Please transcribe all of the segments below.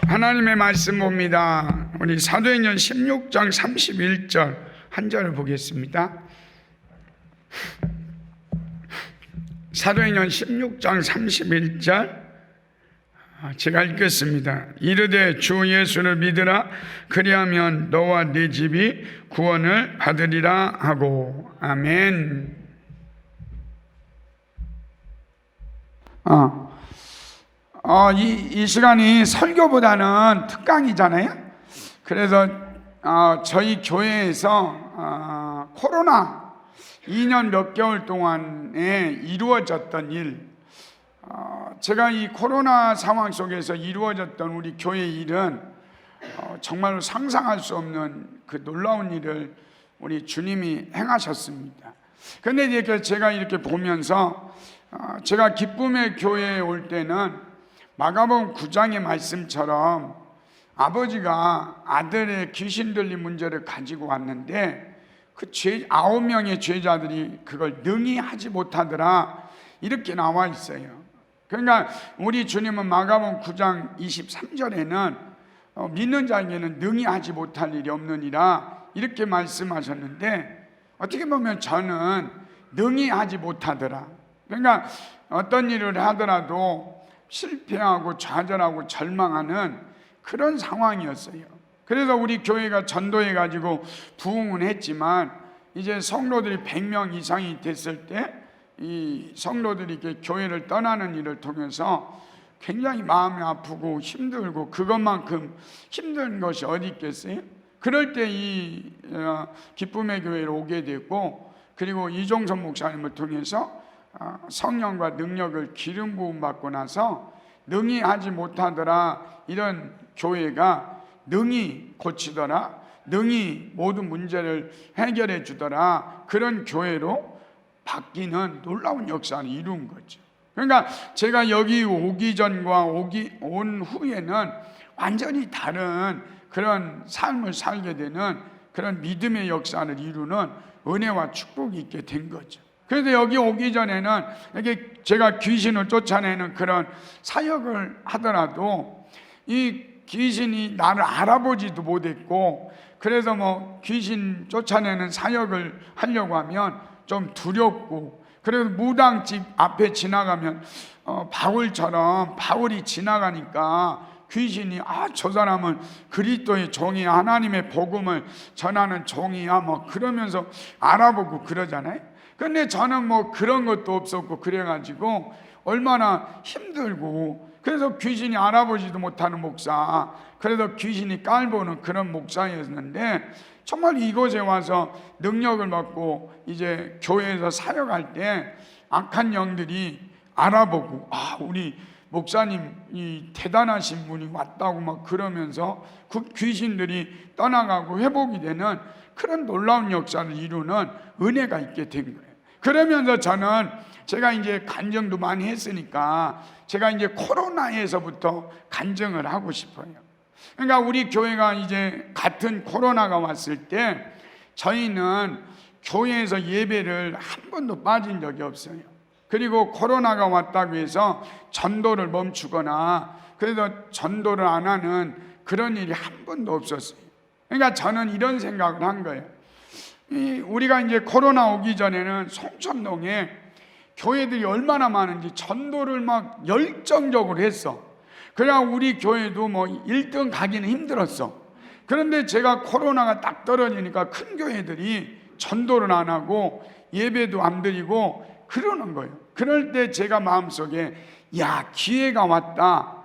하나님의 말씀 봅니다. 우리 사도행전 16장 31절 한 절을 보겠습니다. 사도행전 16장 31절 제가 읽겠습니다. 이르되 주 예수를 믿으라. 그리하면 너와 네 집이 구원을 받으리라 하고. 아멘. 이 시간이 설교보다는 특강이잖아요. 그래서 저희 교회에서 코로나 2년 몇 개월 동안에 이루어졌던 일, 제가 이 코로나 상황 속에서 이루어졌던 우리 교회 일은 정말로 상상할 수 없는 그 놀라운 일을 우리 주님이 행하셨습니다. 그런데 이렇게 제가 이렇게 보면서 제가 기쁨의 교회에 올 때는 마가복음 9장의 말씀처럼 아버지가 아들의 귀신 들린 문제를 가지고 왔는데 그 9명의 제자들이 그걸 능히 하지 못하더라, 이렇게 나와 있어요. 그러니까 우리 주님은 마가복음 9장 23절에는 믿는 자에게는 능히 하지 못할 일이 없느니라, 이렇게 말씀하셨는데, 어떻게 보면 저는 능히 하지 못하더라, 그러니까 어떤 일을 하더라도 실패하고 좌절하고 절망하는 그런 상황이었어요. 그래서 우리 교회가 전도해 가지고 부흥은 했지만, 이제 성도들이 100명 이상이 됐을 때 이 성도들이 이렇게 교회를 떠나는 일을 통해서 굉장히 마음이 아프고 힘들고, 그것만큼 힘든 것이 어디 있겠어요? 그럴 때 이 기쁨의 교회로 오게 됐고, 그리고 이종선 목사님을 통해서 성령과 능력을 기름 부음 받고 나서 능히 하지 못하더라, 이런 교회가 능히 고치더라, 능히 모든 문제를 해결해 주더라, 그런 교회로 바뀌는 놀라운 역사를 이룬 거죠. 그러니까 제가 여기 오기 전과 온 후에는 완전히 다른 그런 삶을 살게 되는 그런 믿음의 역사를 이루는 은혜와 축복이 있게 된 거죠. 그래서 여기 오기 전에는 이렇게 제가 귀신을 쫓아내는 그런 사역을 하더라도 이 귀신이 나를 알아보지도 못했고, 그래서 뭐 귀신 쫓아내는 사역을 하려고 하면 좀 두렵고, 그래서 무당집 앞에 지나가면 바울처럼 바울이 지나가니까 귀신이 저 사람은 그리스도의 종이야, 하나님의 복음을 전하는 종이야, 뭐 그러면서 알아보고 그러잖아요. 근데 저는 뭐 그런 것도 없었고, 그래가지고 얼마나 힘들고, 그래서 귀신이 알아보지도 못하는 목사, 그래서 귀신이 깔보는 그런 목사였는데, 정말 이곳에 와서 능력을 받고 이제 교회에서 사역할 때 악한 영들이 알아보고, 우리 목사님이 대단하신 분이 왔다고 막 그러면서 그 귀신들이 떠나가고 회복이 되는 그런 놀라운 역사를 이루는 은혜가 있게 된 거예요. 그러면서 저는 제가 이제 간증도 많이 했으니까 제가 이제 코로나에서부터 간증을 하고 싶어요. 그러니까 우리 교회가 이제 같은 코로나가 왔을 때 저희는 교회에서 예배를 한 번도 빠진 적이 없어요. 그리고 코로나가 왔다고 해서 전도를 멈추거나 그래서 전도를 안 하는 그런 일이 한 번도 없었어요. 그러니까 저는 이런 생각을 한 거예요. 우리가 이제 코로나 오기 전에는 송천동에 교회들이 얼마나 많은지 전도를 막 열정적으로 했어. 그래야 우리 교회도 뭐 1등 가기는 힘들었어. 그런데 제가 코로나가 딱 떨어지니까 큰 교회들이 전도를 안 하고 예배도 안 드리고 그러는 거예요. 그럴 때 제가 마음속에 기회가 왔다.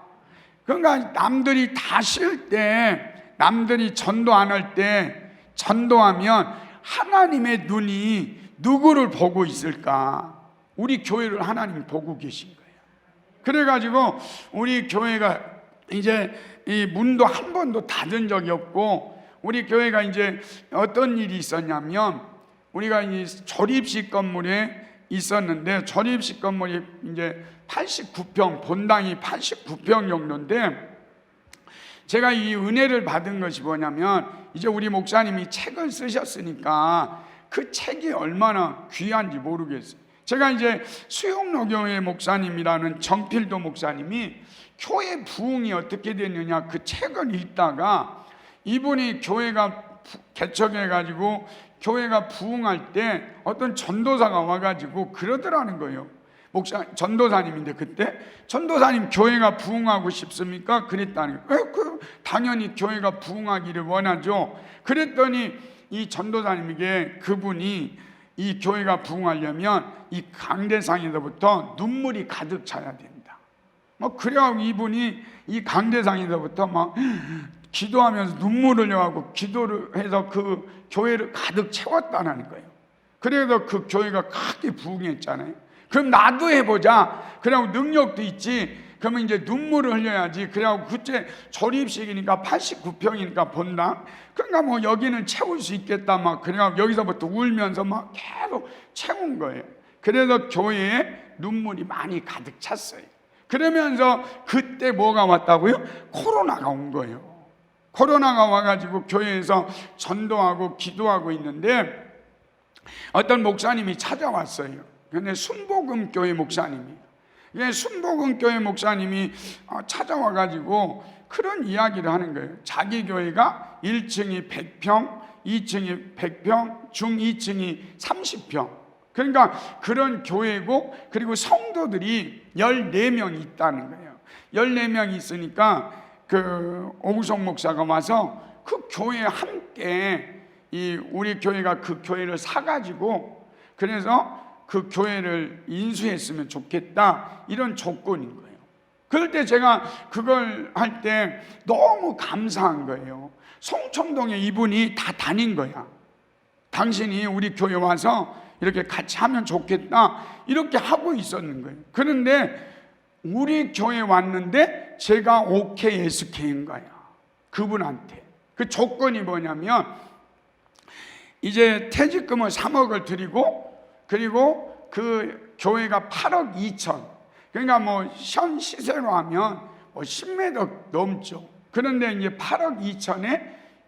그러니까 남들이 다 쉴 때, 남들이 전도 안 할 때 전도하면 하나님의 눈이 누구를 보고 있을까? 우리 교회를 하나님이 보고 계신 거예요. 그래가지고 우리 교회가 이제 이 문도 한 번도 닫은 적이 없고, 우리 교회가 이제 어떤 일이 있었냐면, 우리가 이 조립식 건물에 있었는데, 조립식 건물이 이제 89평, 본당이 89평 정도인데, 제가 이 은혜를 받은 것이 뭐냐면, 이제 우리 목사님이 책을 쓰셨으니까 그 책이 얼마나 귀한지 모르겠어요. 제가 이제 수용로교회 목사님이라는 정필도 목사님이 교회 부흥이 어떻게 됐느냐 그 책을 읽다가 이분이 교회가 개척해가지고 교회가 부흥할 때 어떤 전도사가 와가지고 그러더라는 거예요. 전도사님인데 그때 전도사님 교회가 부흥하고 싶습니까? 그랬다는 거예요. 당연히 교회가 부흥하기를 원하죠. 그랬더니 이 전도사님에게 그분이 이 교회가 부흥하려면 이 강대상에서부터 눈물이 가득 차야 된다. 그래야 이분이 이 강대상에서부터 막 기도하면서 눈물 흘려하고 기도를 해서 그 교회를 가득 채웠다는 거예요. 그래서 그 교회가 크게 부흥했잖아요. 그럼 나도 해보자. 그래고 능력도 있지. 그러면 이제 눈물을 흘려야지. 그래고 그때 조립식이니까 89평이니까 본당. 그러니까 뭐 여기는 채울 수 있겠다. 막 그래가 여기서부터 울면서 막 계속 채운 거예요. 그래서 교회에 눈물이 많이 가득 찼어요. 그러면서 그때 뭐가 왔다고요? 코로나가 온 거예요. 코로나가 와가지고 교회에서 전도하고 기도하고 있는데 어떤 목사님이 찾아왔어요. 근데 순복음교회 목사님이에요. 순복음교회 목사님이 찾아와가지고 그런 이야기를 하는 거예요. 자기 교회가 1층이 100평, 2층이 100평, 중 2층이 30평. 그러니까 그런 교회고, 그리고 성도들이 14명 있다는 거예요. 14명 있으니까 그 오구성 목사가 와서 그 교회에 함께 우리 교회가 그 교회를 사가지고 그래서 그 교회를 인수했으면 좋겠다, 이런 조건인 거예요. 그럴 때 제가 그걸 할 때 너무 감사한 거예요. 송청동에 이분이 다 다닌 거야. 당신이 우리 교회 와서 이렇게 같이 하면 좋겠다, 이렇게 하고 있었는 거예요. 그런데 우리 교회 왔는데 제가 오케이 SK인 거야. 그분한테. 그 조건이 뭐냐면 이제 퇴직금을 3억을 드리고, 그리고 그 교회가 8억 2천, 그러니까 뭐 현 시세로 하면 뭐 10m 넘죠. 그런데 이제 8억 2천에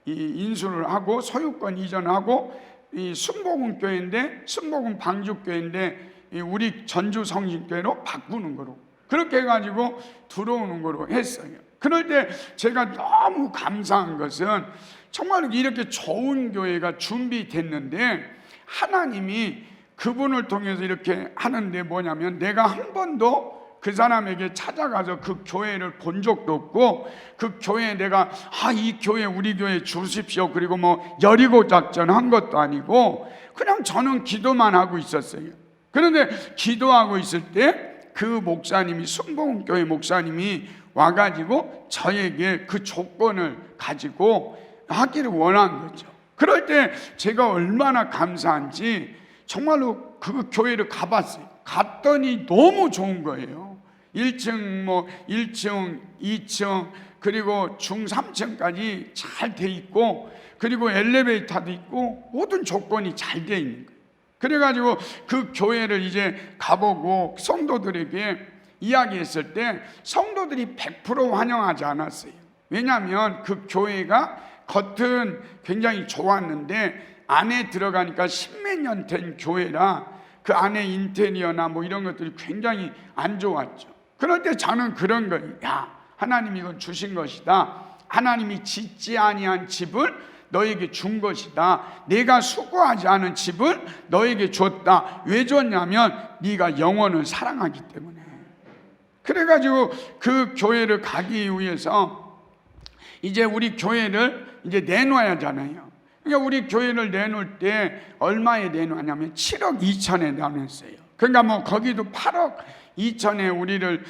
인수를 하고 소유권 이전하고, 이 순복음교회인데 순복음 방주교회인데 우리 전주 성신교회로 바꾸는 거로, 그렇게 해가지고 들어오는 거로 했어요. 그럴 때 제가 너무 감사한 것은 정말 이렇게 좋은 교회가 준비됐는데 하나님이 그분을 통해서 이렇게 하는데 뭐냐면, 내가 한 번도 그 사람에게 찾아가서 그 교회를 본 적도 없고, 그 교회에 내가 이 교회 우리 교회 주십시오 그리고 뭐 여리고 작전 한 것도 아니고, 그냥 저는 기도만 하고 있었어요. 그런데 기도하고 있을 때 그 목사님이, 순복음교회 목사님이 와가지고 저에게 그 조건을 가지고 하기를 원한 거죠. 그럴 때 제가 얼마나 감사한지 정말로 그 교회를 가봤어요. 갔더니 너무 좋은 거예요. 1층, 2층, 그리고 중 3층까지 잘 돼 있고, 그리고 엘리베이터도 있고, 모든 조건이 잘 돼 있는 거예요. 그래가지고 그 교회를 이제 가보고 성도들에게 이야기했을 때 성도들이 100% 환영하지 않았어요. 왜냐하면 그 교회가 겉은 굉장히 좋았는데 안에 들어가니까 10몇 년 된 교회라 그 안에 인테리어나 뭐 이런 것들이 굉장히 안 좋았죠. 그럴 때 저는 그런 거예요. 하나님이 이건 주신 것이다. 하나님이 짓지 아니한 집을 너에게 준 것이다. 내가 수고하지 않은 집을 너에게 줬다. 왜 줬냐면 네가 영혼을 사랑하기 때문에. 그래가지고 그 교회를 가기 위해서 이제 우리 교회를 이제 내놔야 하잖아요. 그러니까 우리 교회를 내놓을 때 얼마에 내놓냐면 7억 2천에 내놨어요. 그러니까 뭐 거기도 8억 2천에 우리를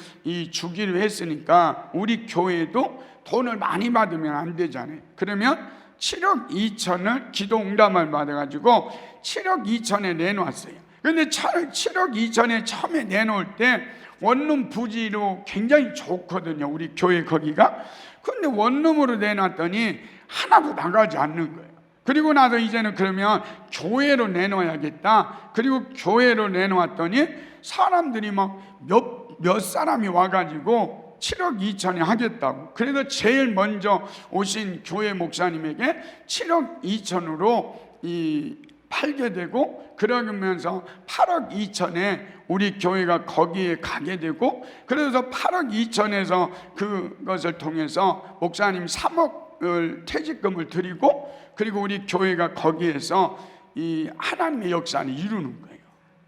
주기로 했으니까 우리 교회도 돈을 많이 받으면 안 되잖아요. 그러면 7억 2천을 기도 응답을 받아가지고 7억 2천에 내놨어요. 그런데 7억 2천에 처음에 내놓을 때 원룸 부지로 굉장히 좋거든요, 우리 교회 거기가. 그런데 원룸으로 내놨더니 하나도 나가지 않는 거예요. 그리고 나서 이제는 그러면 교회로 내놓아야겠다. 그리고 교회로 내놓았더니 사람들이 막 몇 사람이 와가지고 7억 2천에 하겠다고. 그래서 제일 먼저 오신 교회 목사님에게 7억 2천으로 팔게 되고, 그러면서 8억 2천에 우리 교회가 거기에 가게 되고, 그래서 8억 2천에서 그것을 통해서 목사님 3억을 퇴직금을 드리고, 그리고 우리 교회가 거기에서 이 하나님의 역사를 이루는 거예요.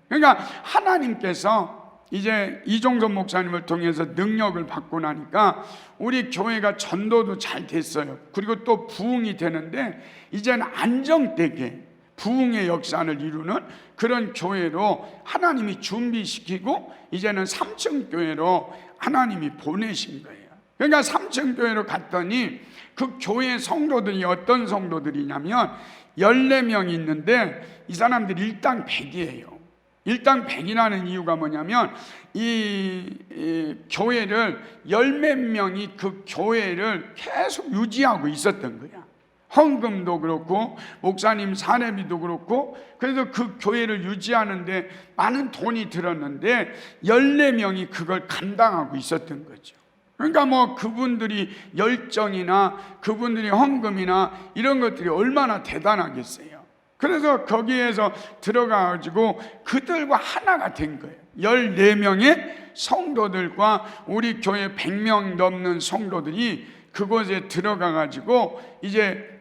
그러니까 하나님께서 이제 이종섭 목사님을 통해서 능력을 받고 나니까 우리 교회가 전도도 잘 됐어요. 그리고 또 부흥이 되는데, 이제는 안정되게 부흥의 역사를 이루는 그런 교회로 하나님이 준비시키고, 이제는 3층 교회로 하나님이 보내신 거예요. 그러니까 3층 교회로 갔더니 그 교회 성도들이 어떤 성도들이냐면 14명이 있는데, 이 사람들이 일당 100이에요. 일당 100이라는 이유가 뭐냐면, 이 교회를 10몇 명이 그 교회를 계속 유지하고 있었던 거야. 헌금도 그렇고 목사님 사례비도 그렇고, 그래서 그 교회를 유지하는데 많은 돈이 들었는데 14명이 그걸 감당하고 있었던 거죠. 그러니까 뭐 그분들이 열정이나 그분들이 헌금이나 이런 것들이 얼마나 대단하겠어요. 그래서 거기에서 들어가가지고 그들과 하나가 된 거예요. 14명의 성도들과 우리 교회 100명 넘는 성도들이 그곳에 들어가가지고 이제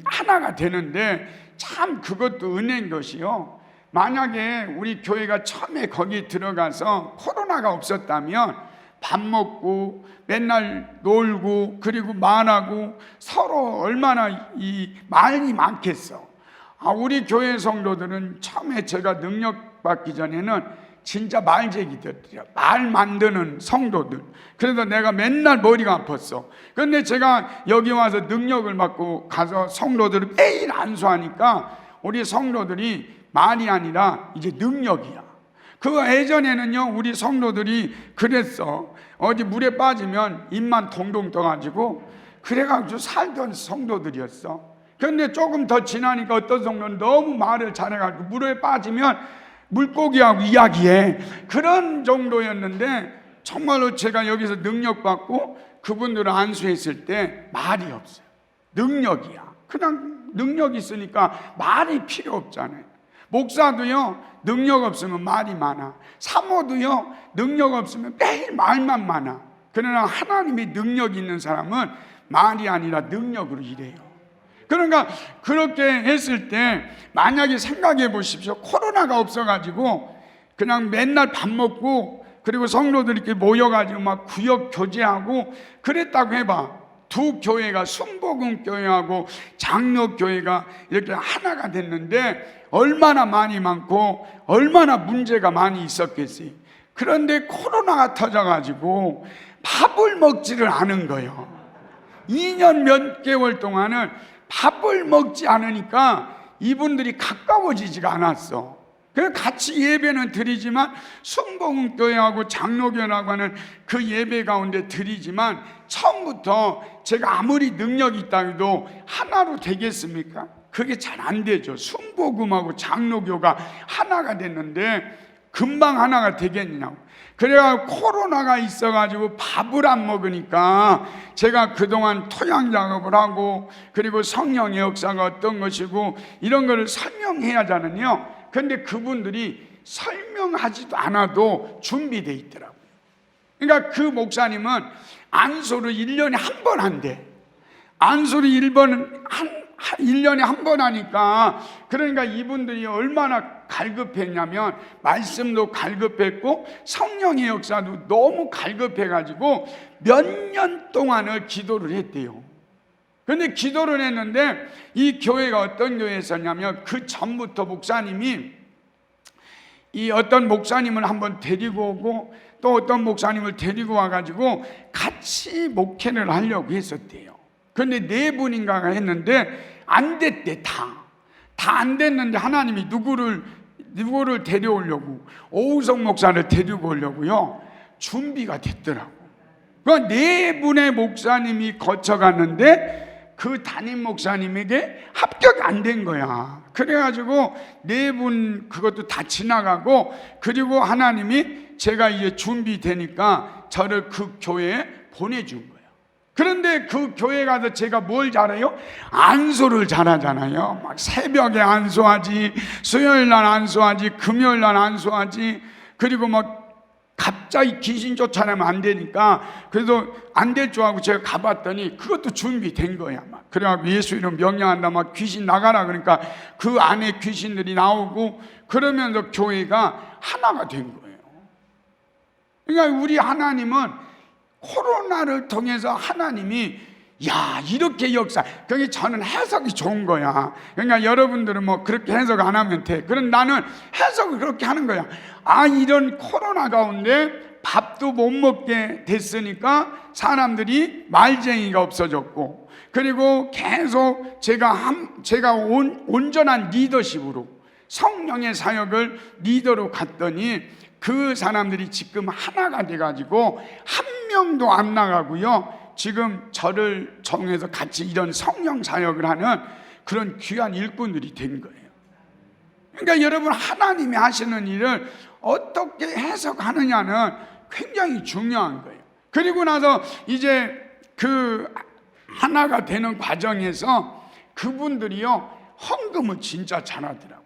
하나가 되는데, 참 그것도 은혜인 것이요. 만약에 우리 교회가 처음에 거기 들어가서 코로나가 없었다면 밥 먹고 맨날 놀고 그리고 말하고 서로 얼마나 이 말이 많겠어. 우리 교회 성도들은 처음에 제가 능력 받기 전에는 진짜 말쟁이들이야. 말 만드는 성도들. 그래서 내가 맨날 머리가 아팠어. 그런데 제가 여기 와서 능력을 받고 가서 성도들을 매일 안수하니까 우리 성도들이 말이 아니라 이제 능력이야. 그거 예전에는요, 우리 성도들이 그랬어. 어디 물에 빠지면 입만 동동 떠가지고 그래가지고 살던 성도들이었어. 그런데 조금 더 지나니까 어떤 성도는 너무 말을 잘해가지고 물에 빠지면 물고기하고 이야기해. 그런 정도였는데, 정말로 제가 여기서 능력받고 그분들을 안수했을 때 말이 없어요. 능력이야. 그냥 능력이 있으니까 말이 필요 없잖아요. 목사도요, 능력 없으면 말이 많아. 사모도요, 능력 없으면 매일 말만 많아. 그러나 하나님의 능력 있는 사람은 말이 아니라 능력으로 일해요. 그러니까 그렇게 했을 때 만약에 생각해 보십시오. 코로나가 없어가지고 그냥 맨날 밥 먹고 그리고 성도들이 이렇게 모여가지고 막 구역 교제하고 그랬다고 해봐. 두 교회가 순복음 교회하고 장로 교회가 이렇게 하나가 됐는데 얼마나 많이 많고 얼마나 문제가 많이 있었겠어요. 그런데 코로나가 터져가지고 밥을 먹지를 않은 거예요. 2년 몇 개월 동안은 밥을 먹지 않으니까 이분들이 가까워지지가 않았어. 그래서 같이 예배는 드리지만 순복음교회하고 장로교회라고 하는 그 예배 가운데 드리지만 처음부터 제가 아무리 능력이 있다 해도 하나로 되겠습니까? 그게 잘 안 되죠. 순복음하고 장로교가 하나가 됐는데 금방 하나가 되겠냐고. 그래가 코로나가 있어가지고 밥을 안 먹으니까 제가 그동안 토양 작업을 하고 그리고 성령의 역사가 어떤 것이고 이런 거를 설명해야 하잖아요. 그런데 그분들이 설명하지도 않아도 준비되어 있더라고요. 그러니까 그 목사님은 안수를 1년에 한 번 한대. 안수를 1년에 한 번 하니까, 그러니까 이분들이 얼마나 갈급했냐면 말씀도 갈급했고 성령의 역사도 너무 갈급해가지고 몇 년 동안을 기도를 했대요. 그런데 기도를 했는데 이 교회가 어떤 교회였었냐면 그 전부터 목사님이 이 어떤 목사님을 한번 데리고 오고 또 어떤 목사님을 데리고 와가지고 같이 목회를 하려고 했었대요. 그런데 4분인가가 했는데 안 됐대. 다 안 됐는데 하나님이 누구를 데려오려고, 오우성 목사를 데리고 오려고요 준비가 됐더라고. 그 4분의 목사님이 거쳐갔는데 그 담임 목사님에게 합격이 안 된 거야. 그래가지고 4분 그것도 다 지나가고, 그리고 하나님이 제가 이제 준비되니까 저를 그 교회에 보내준 거예요. 그런데 그 교회 가서 제가 뭘 잘해요? 안수를 잘하잖아요. 막 새벽에 안수하지, 수요일 날 안수하지, 금요일 날 안수하지. 그리고 막 갑자기 귀신 쫓아내면 안 되니까, 그래서 안 될 줄 알고 제가 가봤더니 그것도 준비된 거야. 막 그래갖고 예수 이름 명령한다, 막 귀신 나가라 그러니까 그 안에 귀신들이 나오고, 그러면서 교회가 하나가 된 거예요. 그러니까 우리 하나님은 코로나를 통해서 하나님이 이렇게 역사, 그게 저는 해석이 좋은 거야. 그러니까 여러분들은 뭐 그렇게 해석 안 하면 돼. 그럼 나는 해석을 그렇게 하는 거야. 이런 코로나 가운데 밥도 못 먹게 됐으니까 사람들이 말쟁이가 없어졌고, 그리고 계속 제가 온전한 리더십으로 성령의 사역을 리더로 갔더니 그 사람들이 지금 하나가 돼가지고 한 명도 안 나가고요, 지금 저를 정해서 같이 이런 성령 사역을 하는 그런 귀한 일꾼들이 된 거예요. 그러니까 여러분, 하나님이 하시는 일을 어떻게 해석하느냐는 굉장히 중요한 거예요. 그리고 나서 이제 그 하나가 되는 과정에서 그분들이요, 헌금을 진짜 잘하더라고요.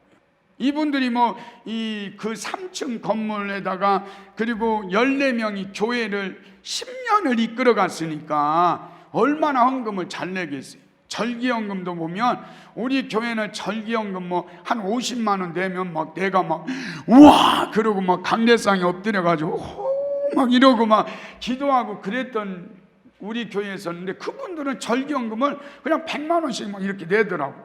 이분들이 그 3층 건물에다가, 그리고 14명이 교회를 10년을 이끌어 갔으니까 얼마나 헌금을 잘 내겠어요. 절기헌금도 보면 우리 교회는 절기헌금 한 50만 원 내면 내가 우와 그러고 강대상에 엎드려가지고 막 이러고 기도하고 그랬던 우리 교회에 있었는데, 그분들은 절기헌금을 그냥 100만 원씩 이렇게 내더라고.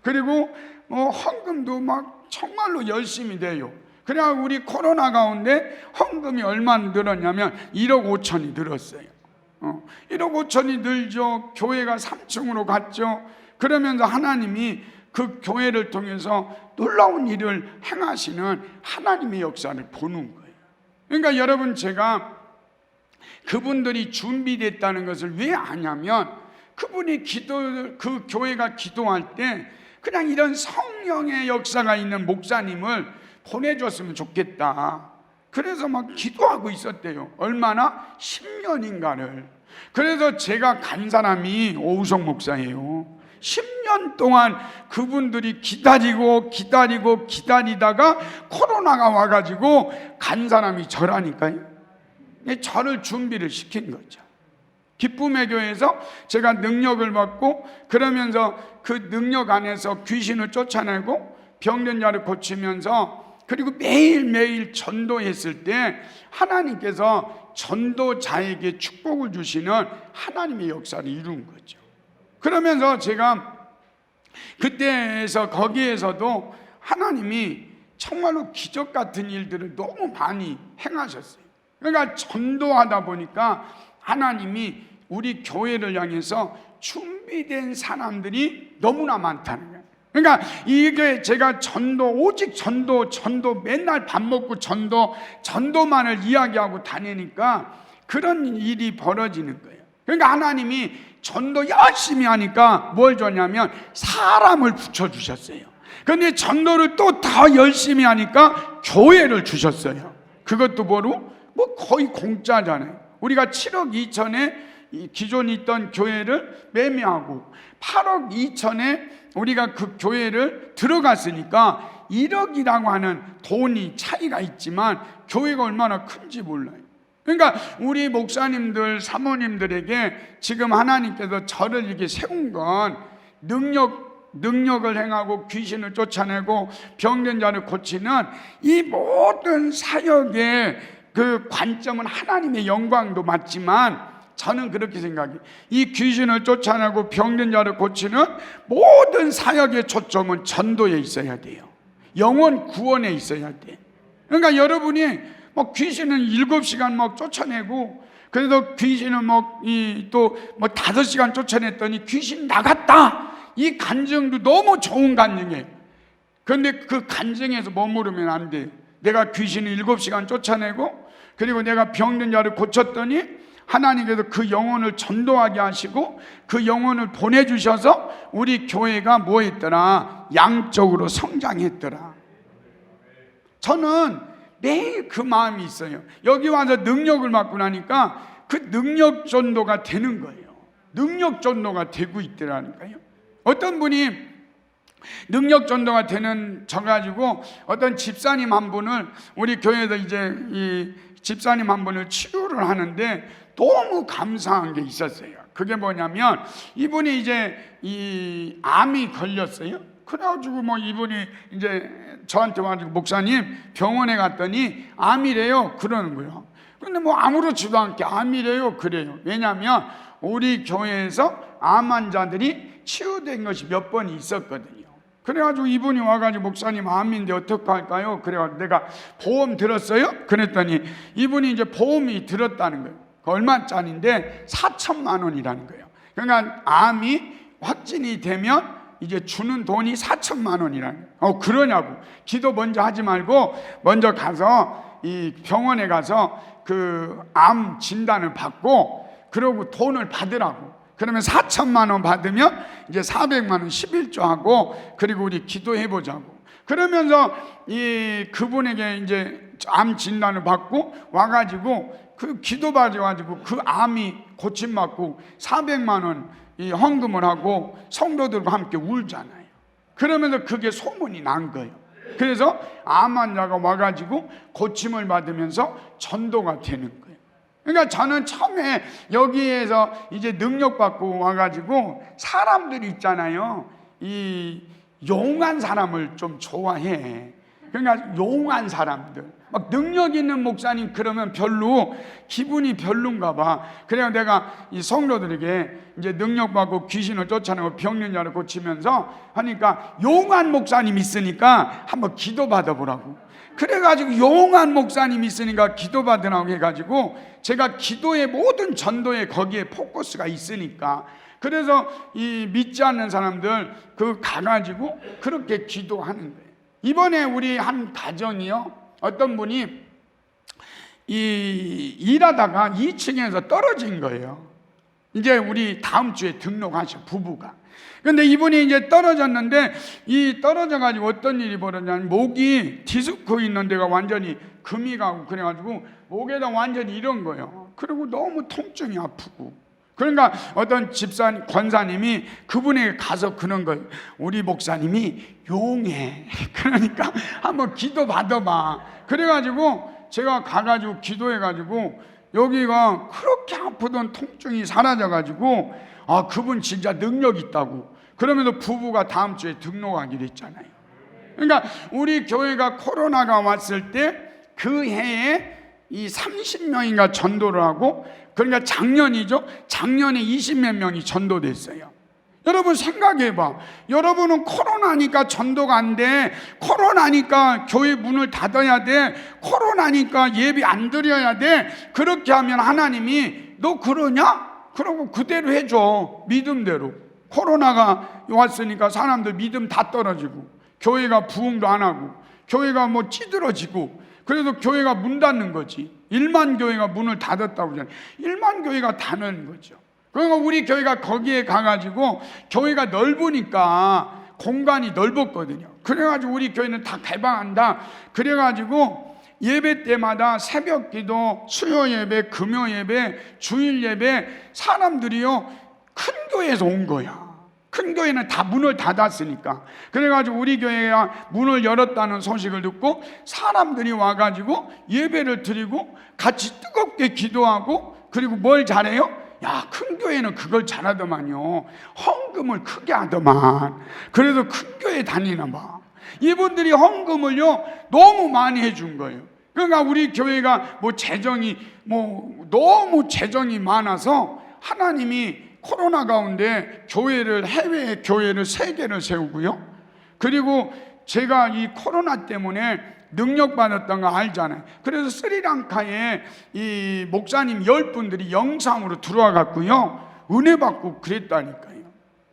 그리고 헌금도 정말로 열심히 내요. 그래 우리 코로나 가운데 헌금이 얼마나 늘었냐면 1억 5천이 늘었어요. 1억 5천이 늘죠. 교회가 3층으로 갔죠. 그러면서 하나님이 그 교회를 통해서 놀라운 일을 행하시는 하나님의 역사를 보는 거예요. 그러니까 여러분, 제가 그분들이 준비됐다는 것을 왜 아냐면, 그분이 그 교회가 기도할 때 그냥 이런 성령의 역사가 있는 목사님을 보내줬으면 좋겠다. 그래서 기도하고 있었대요. 얼마나? 10년인가를. 그래서 제가 간 사람이 오우성 목사예요. 10년 동안 그분들이 기다리다가 코로나가 와가지고 간 사람이 저라니까요. 저를 준비를 시킨 거죠. 기쁨의 교회에서 제가 능력을 받고, 그러면서 그 능력 안에서 귀신을 쫓아내고 병든 자를 고치면서, 그리고 매일매일 전도했을 때 하나님께서 전도자에게 축복을 주시는 하나님의 역사를 이룬 거죠. 그러면서 제가 그때에서 거기에서도 하나님이 정말로 기적 같은 일들을 너무 많이 행하셨어요. 그러니까 전도하다 보니까 하나님이 우리 교회를 향해서 준비된 사람들이 너무나 많다는 거예요. 그러니까 이게 제가 오직 전도 맨날 밥 먹고 전도만을 이야기하고 다니니까 그런 일이 벌어지는 거예요. 그러니까 하나님이 전도 열심히 하니까 뭘 줬냐면 사람을 붙여주셨어요. 그런데 전도를 또 더 열심히 하니까 교회를 주셨어요. 그것도 거의 공짜잖아요. 우리가 7억 2천에 기존 있던 교회를 매매하고 8억 2천에 우리가 그 교회를 들어갔으니까 1억이라고 하는 돈이 차이가 있지만 교회가 얼마나 큰지 몰라요. 그러니까 우리 목사님들, 사모님들에게 지금 하나님께서 저를 이렇게 세운 건 능력을 행하고 귀신을 쫓아내고 병든 자를 고치는 이 모든 사역의 그 관점은 하나님의 영광도 맞지만, 저는 그렇게 생각해요. 이 귀신을 쫓아내고 병든 자를 고치는 모든 사역의 초점은 전도에 있어야 돼요. 영혼 구원에 있어야 돼. 그러니까 여러분이 귀신은 7시간 쫓아내고, 그래도 귀신은 또 5시간 쫓아냈더니 귀신 나갔다, 이 간증도 너무 좋은 간증이에요. 그런데 그 간증에서 머무르면 안 돼요. 내가 귀신을 7시간 쫓아내고, 그리고 내가 병든 자를 고쳤더니 하나님께서 그 영혼을 전도하게 하시고 그 영혼을 보내주셔서 우리 교회가 뭐 했더라? 양적으로 성장했더라. 저는 매일 그 마음이 있어요. 여기 와서 능력을 받고 나니까 그 능력 전도가 되는 거예요. 능력 전도가 되고 있더라니까요. 어떤 분이 능력 전도가 되는 져가지고 어떤 집사님 한 분을, 우리 교회에서 이제 이 집사님 한 분을 치료를 하는데 너무 감사한 게 있었어요. 그게 뭐냐면 이분이 이제 이 암이 걸렸어요. 그래가지고 뭐 이분이 이제 저한테 와가지고 목사님 병원에 갔더니 암이래요 그러는 거예요. 근데 뭐 아무렇지도 않게 암이래요 그래요. 왜냐하면 우리 교회에서 암 환자들이 치유된 것이 몇 번 있었거든요. 그래가지고 이분이 와가지고 목사님 암인데 어떡할까요? 그래가지고 내가 보험 들었어요? 그랬더니 이분이 이제 보험이 들었다는 거예요. 얼마짜리인데 4천만 원이라는 거예요. 그러니까 암이 확진이 되면 이제 주는 돈이 4천만 원이라는 거예요. 그러냐고. 기도 먼저 하지 말고 먼저 가서 이 병원에 가서 그 암 진단을 받고 그러고 돈을 받으라고. 그러면 4천만 원 받으면 이제 400만 원 11조하고 그리고 우리 기도해 보자고. 그러면서 이 그분에게 이제 암 진단을 받고 와가지고 그 기도 받아가지고 그 암이 고침받고 400만 원 이 헌금을 하고 성도들과 함께 울잖아요. 그러면서 그게 소문이 난 거예요. 그래서 암 환자가 와가지고 고침을 받으면서 전도가 되는 거예요. 그러니까 저는 처음에 여기에서 이제 능력받고 와가지고 사람들이 있잖아요. 이 용한 사람을 좀 좋아해. 그러니까 용한 사람들. 막 능력 있는 목사님 그러면 별로 기분이 별론가 봐. 그래서 내가 이 성도들에게 이제 능력받고 귀신을 쫓아내고 병련자를 고치면서 하니까 용한 목사님 있으니까 한번 기도 받아보라고. 그래가지고 용한 목사님 있으니까 기도 받으라고 해가지고 제가 기도의 모든 전도에 거기에 포커스가 있으니까 그래서 이 믿지 않는 사람들 그 가가지고 그렇게 기도하는 거예요. 이번에 우리 한 가정이요, 어떤 분이 일하다가 2층에서 떨어진 거예요. 이제 우리 다음 주에 등록하셔, 부부가. 근데 이분이 이제 떨어졌는데 이 떨어져가지고 어떤 일이 벌어졌냐면 목이 디스크 있는 데가 완전히 금이 가고 그래가지고 목에다 완전히 이런 거예요. 그리고 너무 통증이 아프고. 그러니까 어떤 집사님, 권사님이 그분에게 가서 그런 거예요. 우리 목사님이 용해. 그러니까 한번 기도 받아봐. 그래가지고 제가 가가지고 기도해가지고 여기가 그렇게 아프던 통증이 사라져가지고 아, 그분 진짜 능력 있다고. 그러면서 부부가 다음 주에 등록하기로 했잖아요. 그러니까 우리 교회가 코로나가 왔을 때 그 해에 이 30명인가 전도를 하고, 그러니까 작년이죠. 작년에 20몇 명이 전도됐어요. 여러분 생각해봐. 여러분은 코로나니까 전도가 안 돼. 코로나니까 교회 문을 닫아야 돼. 코로나니까 예배 안 드려야 돼. 그렇게 하면 하나님이 너 그러냐? 그러고 그대로 해줘. 믿음대로. 코로나가 왔으니까 사람들 믿음 다 떨어지고 교회가 부흥도 안 하고 교회가 뭐 찌들어지고 그래서 교회가 문 닫는 거지. 1만 교회가 문을 닫았다고 하잖아요. 1만 교회가 닫는 거죠. 그러니까 우리 교회가 거기에 가가지고 교회가 넓으니까 공간이 넓었거든요. 그래가지고 우리 교회는 다 개방한다. 그래가지고 예배 때마다 새벽 기도, 수요 예배, 금요 예배, 주일 예배 사람들이요 큰 교회에서 온 거야. 큰 교회는 다 문을 닫았으니까. 그래가지고 우리 교회가 문을 열었다는 소식을 듣고 사람들이 와가지고 예배를 드리고 같이 뜨겁게 기도하고 그리고 뭘 잘해요? 야, 큰 교회는 그걸 잘하더만요. 헌금을 크게 하더만. 그래서 큰 교회 다니나 봐. 이분들이 헌금을요 너무 많이 해준 거예요. 그러니까 우리 교회가 뭐 재정이 뭐 너무 재정이 많아서 하나님이 코로나 가운데 교회를, 해외 교회를 3개를 세우고요. 그리고 제가 이 코로나 때문에 능력 받았던 거 알잖아요. 그래서 스리랑카에 이 목사님 10분들이 영상으로 들어와 갖고요 은혜 받고 그랬다니까요.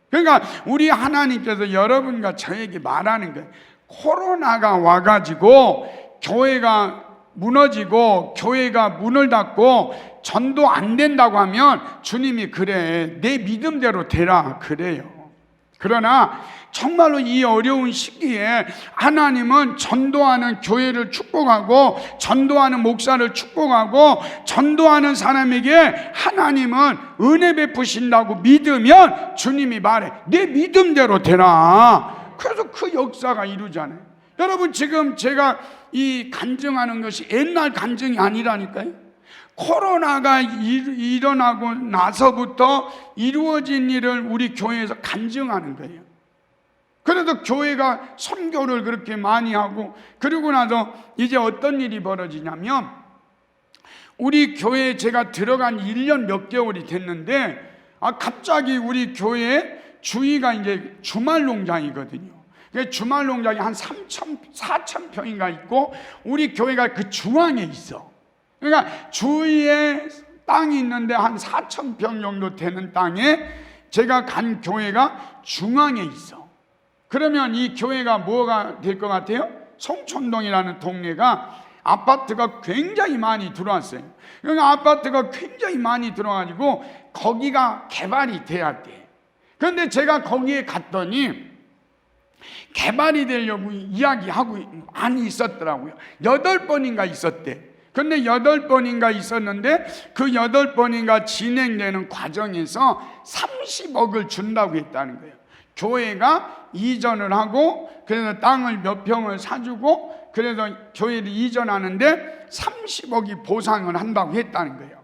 그러니까 우리 하나님께서 여러분과 저에게 말하는 거예요. 코로나가 와가지고 교회가 무너지고 교회가 문을 닫고 전도 안 된다고 하면 주님이 그래 내 믿음대로 되라 그래요. 그러나 정말로 이 어려운 시기에 하나님은 전도하는 교회를 축복하고 전도하는 목사를 축복하고 전도하는 사람에게 하나님은 은혜 베푸신다고 믿으면 주님이 말해 내 믿음대로 되라. 그래서 그 역사가 이루잖아요. 여러분, 지금 제가 이 간증하는 것이 옛날 간증이 아니라니까요. 코로나가 일어나고 나서부터 이루어진 일을 우리 교회에서 간증하는 거예요. 그래도 교회가 선교를 그렇게 많이 하고, 그러고 나서 이제 어떤 일이 벌어지냐면, 우리 교회에 제가 들어간 1년 몇 개월이 됐는데 갑자기 우리 교회 주위가 이제 주말 농장이거든요. 주말 농장이 한 4천 평인가 있고 우리 교회가 그 중앙에 있어. 그러니까 주위에 땅이 있는데 한 4천 평 정도 되는 땅에 제가 간 교회가 중앙에 있어. 그러면 이 교회가 뭐가 될 것 같아요? 송촌동이라는 동네가 아파트가 굉장히 많이 들어왔어요. 그러니까 아파트가 굉장히 많이 들어와가지고 거기가 개발이 돼야 돼. 그런데 제가 거기에 갔더니 개발이 되려고 이야기하고 많이 있었더라고요. 8번인가 있었대. 근데 8번인가 있었는데 그 8번인가 진행되는 과정에서 30억을 준다고 했다는 거예요. 교회가 이전을 하고 그래서 땅을 몇 평을 사주고 그래서 교회를 이전하는데 30억이 보상을 한다고 했다는 거예요.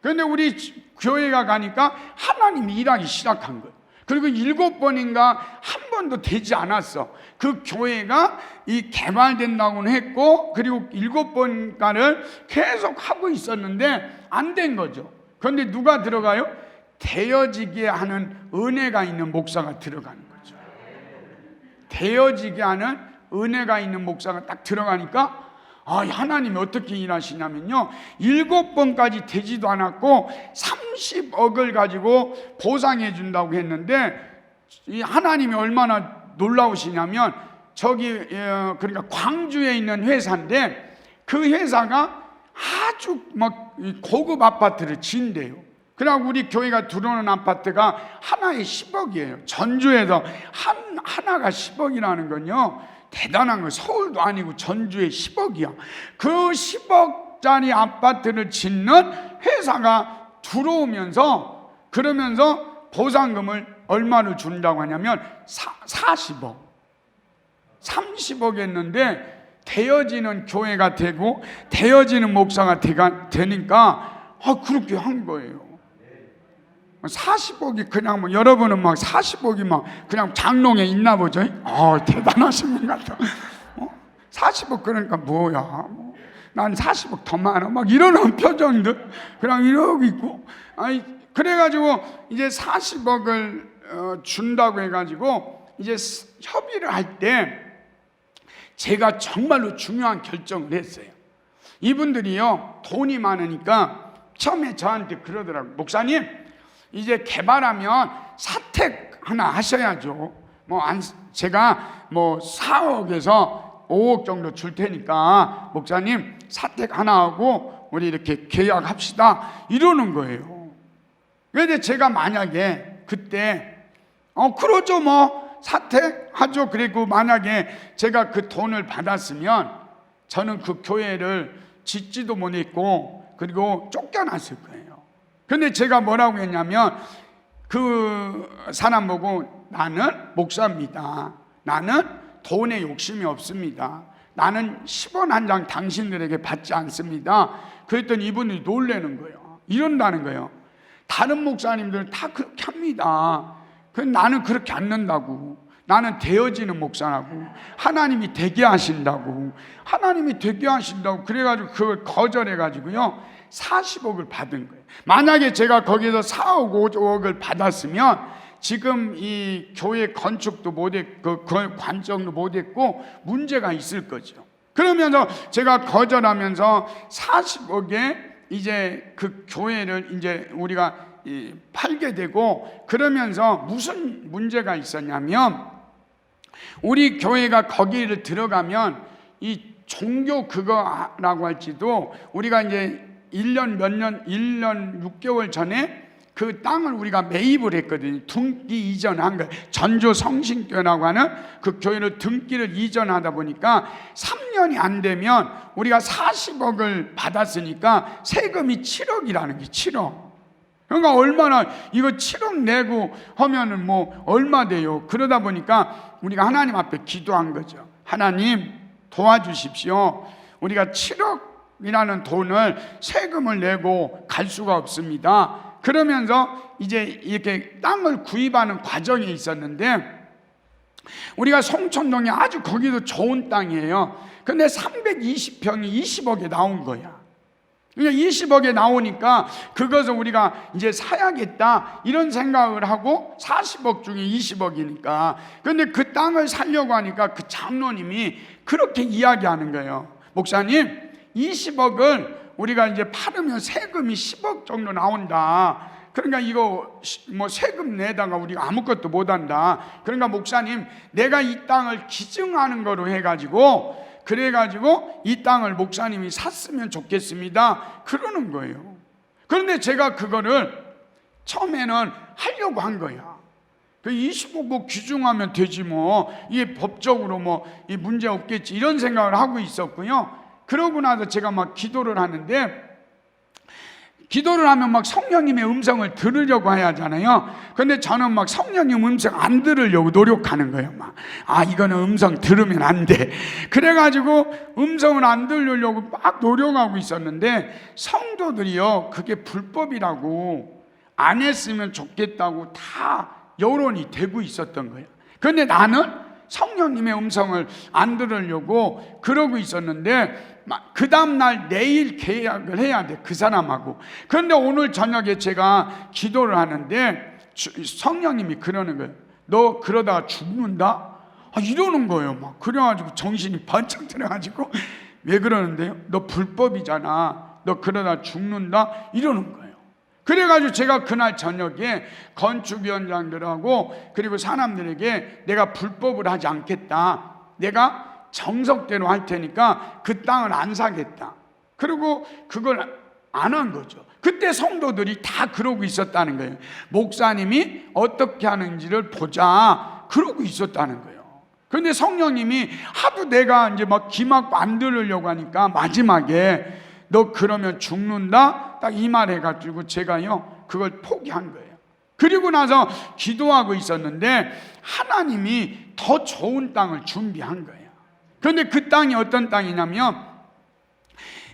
그런데 우리 교회가 가니까 하나님이 일하기 시작한 거예요. 그리고 7번인가 한 번도 되지 않았어. 그 교회가 이 개발된다고는 했고 그리고 7번가를 계속 하고 있었는데 안 된 거죠. 그런데 누가 들어가요? 되어지게 하는 은혜가 있는 목사가 들어가는 거죠. 되어지게 하는 은혜가 있는 목사가 딱 들어가니까 하나님이 어떻게 일하시냐면요, 7번까지 되지도 않았고 30억을 가지고 보상해 준다고 했는데 이 하나님이 얼마나 놀라우시냐면 그러니까 광주에 있는 회사인데 그 회사가 아주 막 고급 아파트를 짓는데요. 그러고 우리 교회가 들어오는 아파트가 하나에 10억이에요. 전주에서 하나가 10억이라는 건요 대단한 거예요. 서울도 아니고 전주에 10억이야. 그 10억짜리 아파트를 짓는 회사가 들어오면서 그러면서 보상금을 얼마를 준다고 하냐면 40억 30억 했는데 되어지는 교회가 되고 되어지는 목사가 되니까 그렇게 한 거예요. 40억이 그냥 뭐 여러분은 막 40억이 막 그냥 장롱에 있나 보죠. 대단하신 분 같아. 40억 그러니까 뭐야? 난 40억 더 많아. 막 이러는 표정들 그냥 이러고 있고. 그래가지고 이제 40억을 준다고 해가지고 이제 협의를 할 때 제가 정말로 중요한 결정을 했어요. 이분들이요 돈이 많으니까 처음에 저한테 그러더라고요. 목사님, 이제 개발하면 사택 하나 하셔야죠. 제가 4억에서 5억 정도 줄 테니까 목사님 사택 하나 하고 우리 이렇게 계약합시다 이러는 거예요. 그런데 제가 만약에 그때 그러죠 사택 하죠. 그리고 만약에 제가 그 돈을 받았으면 저는 그 교회를 짓지도 못했고 그리고 쫓겨났을 거예요. 근데 제가 뭐라고 했냐면 그 사람 보고 나는 목사입니다. 나는 돈에 욕심이 없습니다. 나는 10원 한 장 당신들에게 받지 않습니다. 그랬더니 이분이 놀라는 거예요. 이런다는 거예요. 다른 목사님들은 다 그렇게 합니다. 나는 그렇게 않는다고. 나는 되어지는 목사라고. 하나님이 되게 하신다고. 그래가지고 그걸 거절해가지고요 40억을 받은 거예요. 만약에 제가 거기서 4억 5억을 받았으면 지금 이 교회 건축도 못했고 관정도 못했고 문제가 있을 거죠. 그러면서 제가 거절하면서 40억에 이제 그 교회를 이제 우리가 팔게 되고, 그러면서 무슨 문제가 있었냐면 우리 교회가 거기를 들어가면 이 종교 그거라고 할지도 우리가 이제 1년 6개월 전에 그 땅을 우리가 매입을 했거든요. 등기 이전한 거예요. 전주 성신교회라고 하는 그 교회를 등기를 이전하다 보니까 3년이 안 되면 우리가 40억을 받았으니까 세금이 7억이라는 게 7억. 그러니까 얼마나 이거 7억 내고 하면은 뭐 얼마 돼요. 그러다 보니까 우리가 하나님 앞에 기도한 거죠. 하나님 도와주십시오. 우리가 7억이라는 돈을 세금을 내고 갈 수가 없습니다. 그러면서 이제 이렇게 땅을 구입하는 과정이 있었는데, 우리가 송천동에 아주 거기도 좋은 땅이에요. 근데 320평이 20억에 나온 거야. 그러니까 20억에 나오니까 그것을 우리가 이제 사야겠다 이런 생각을 하고, 40억 중에 20억이니까. 근데 그 땅을 사려고 하니까 그 장로님이 그렇게 이야기하는 거예요. 목사님, 20억을 우리가 이제 팔으면 세금이 10억 정도 나온다. 그러니까 이거 뭐 세금 내다가 우리가 아무것도 못한다. 그러니까 목사님, 내가 이 땅을 기증하는 거로 해가지고, 그래가지고 이 땅을 목사님이 샀으면 좋겠습니다 그러는 거예요. 그런데 제가 그거를 처음에는 하려고 한 거야. 그 20억 뭐 기증하면 되지 뭐, 이게 법적으로 뭐 이 문제 없겠지 이런 생각을 하고 있었고요. 그러고 나서 제가 막 기도를 하는데, 기도를 하면 막 성령님의 음성을 들으려고 해야 하잖아요. 근데 저는 막 성령님 음성 안 들으려고 노력하는 거예요. 막, 이거는 음성 들으면 안 돼. 그래가지고 음성을 안 들으려고 막 노력하고 있었는데, 성도들이요, 그게 불법이라고 안 했으면 좋겠다고 다 여론이 되고 있었던 거예요. 근데 나는 성령님의 음성을 안 들으려고 그러고 있었는데, 그 다음날 내일 계약을 해야 돼, 그 사람하고. 그런데 오늘 저녁에 제가 기도를 하는데 성령님이 그러는 거예요. 너 그러다가 죽는다? 이러는 거예요. 막 그래가지고 정신이 번쩍 들어가지고, 왜 그러는데요? 너 불법이잖아, 너 그러다 죽는다? 이러는 거예요. 그래가지고 제가 그날 저녁에 건축위원장들하고 그리고 사람들에게 내가 불법을 하지 않겠다, 내가 정석대로 할 테니까 그 땅을 안 사겠다. 그리고 그걸 안 한 거죠. 그때 성도들이 다 그러고 있었다는 거예요. 목사님이 어떻게 하는지를 보자 그러고 있었다는 거예요. 그런데 성령님이 하도 내가 이제 막 기막고 안 들으려고 하니까 마지막에 너 그러면 죽는다 딱 이 말 해가지고 제가요 그걸 포기한 거예요. 그리고 나서 기도하고 있었는데 하나님이 더 좋은 땅을 준비한 거예요. 그런데 그 땅이 어떤 땅이냐면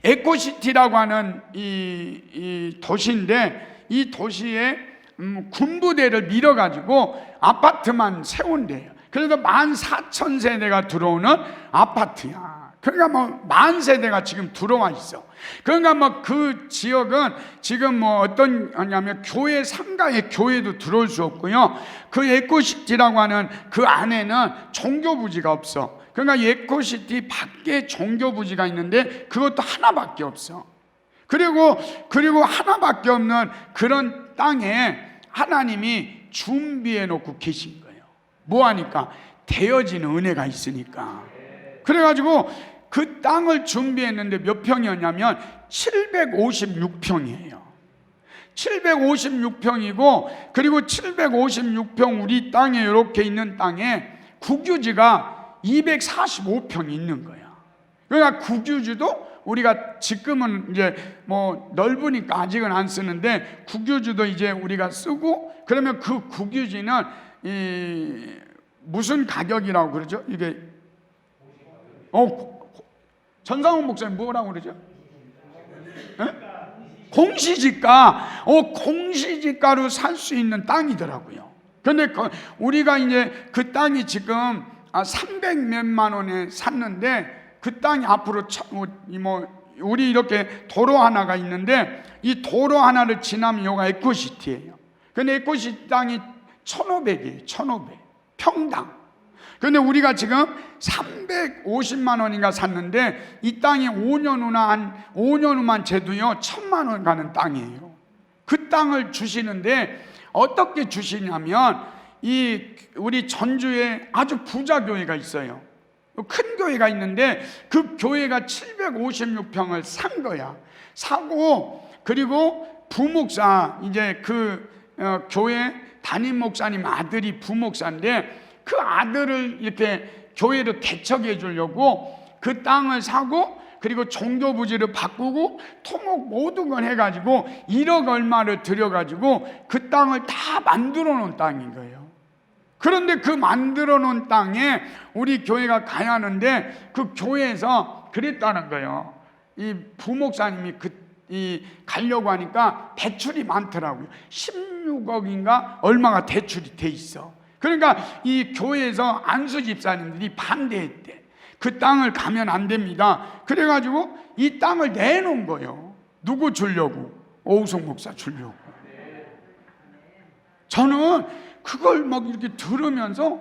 에코시티라고 하는 이 도시인데, 이 도시에 군부대를 밀어가지고 아파트만 세운대요. 그래서 14,000세대가 들어오는 아파트야. 그러니까 뭐 10,000세대가 지금 들어와 있어. 그러니까 뭐 그 지역은 지금 뭐 어떤 하냐면 교회 상가에 교회도 들어올 수 없고요. 그 에코시티라고 하는 그 안에는 종교부지가 없어. 그러니까 에코시티 밖에 종교부지가 있는데 그것도 하나밖에 없어. 그리고 하나밖에 없는 그런 땅에 하나님이 준비해 놓고 계신 거예요. 뭐 하니까? 되어지는 은혜가 있으니까. 그래가지고 그 땅을 준비했는데 몇 평이었냐면 756평이에요. 756평이고, 그리고 756평 우리 땅에 이렇게 있는 땅에 국유지가 245평이 있는 거야. 그러니까 국유지도 우리가 지금은 이제 뭐 넓으니까 아직은 안 쓰는데, 국유지도 이제 우리가 쓰고, 그러면 그 국유지는 무슨 가격이라고 그러죠? 이게 전상훈 목사님 뭐라고 그러죠? 공시지가. 공시지가로 살 수 있는 땅이더라고요. 그런데 우리가 이제 그 땅이 지금 300 몇만 원에 샀는데, 그 땅이 앞으로 우리 이렇게 도로 하나가 있는데, 이 도로 하나를 지나면 여기가 에코시티예요. 근데 에코시티 땅이 1,500이에요. 1,500 평당. 근데 우리가 지금 350만 원인가 샀는데, 이 땅이 5년 후만 재도요 1,000만 원 가는 땅이에요. 그 땅을 주시는데 어떻게 주시냐면, 우리 전주에 아주 부자 교회가 있어요. 큰 교회가 있는데 그 교회가 756평을 산 거야. 사고, 그리고 부목사, 이제 교회 담임 목사님 아들이 부목사인데, 그 아들을 이렇게 교회로 개척해 주려고 그 땅을 사고, 그리고 종교 부지를 바꾸고 토목 모든 걸 해가지고 1억 얼마를 들여가지고 그 땅을 다 만들어 놓은 땅인 거예요. 그런데 그 만들어 놓은 땅에 우리 교회가 가야 하는데, 그 교회에서 그랬다는 거예요. 이 부목사님이 가려고 하니까 대출이 많더라고요. 16억인가 얼마가 대출이 돼 있어. 그러니까 이 교회에서 안수 집사님들이 반대했대. 그 땅을 가면 안 됩니다. 그래가지고 이 땅을 내놓은 거예요. 누구 주려고? 오우성 목사 주려고. 저는 그걸 막 이렇게 들으면서,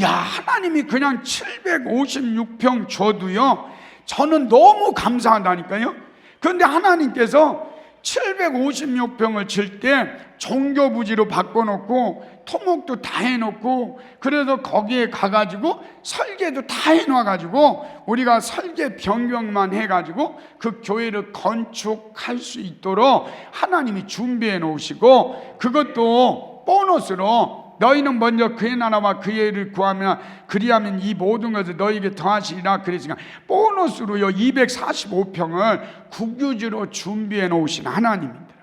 야, 하나님이 그냥 756평 줘도요, 저는 너무 감사하다니까요. 그런데 하나님께서 756평을 질 때 종교부지로 바꿔놓고 토목도 다 해놓고, 그래서 거기에 가가지고 설계도 다 해놔가지고 우리가 설계 변경만 해가지고 그 교회를 건축할 수 있도록 하나님이 준비해 놓으시고, 그것도 보너스로 너희는 먼저 그의 나라와 그의 일을 구하면 그리하면 이 모든 것을 너희에게 더하시리라 그랬으니까, 보너스로요 245평을 국유지로 준비해 놓으신 하나님입니다.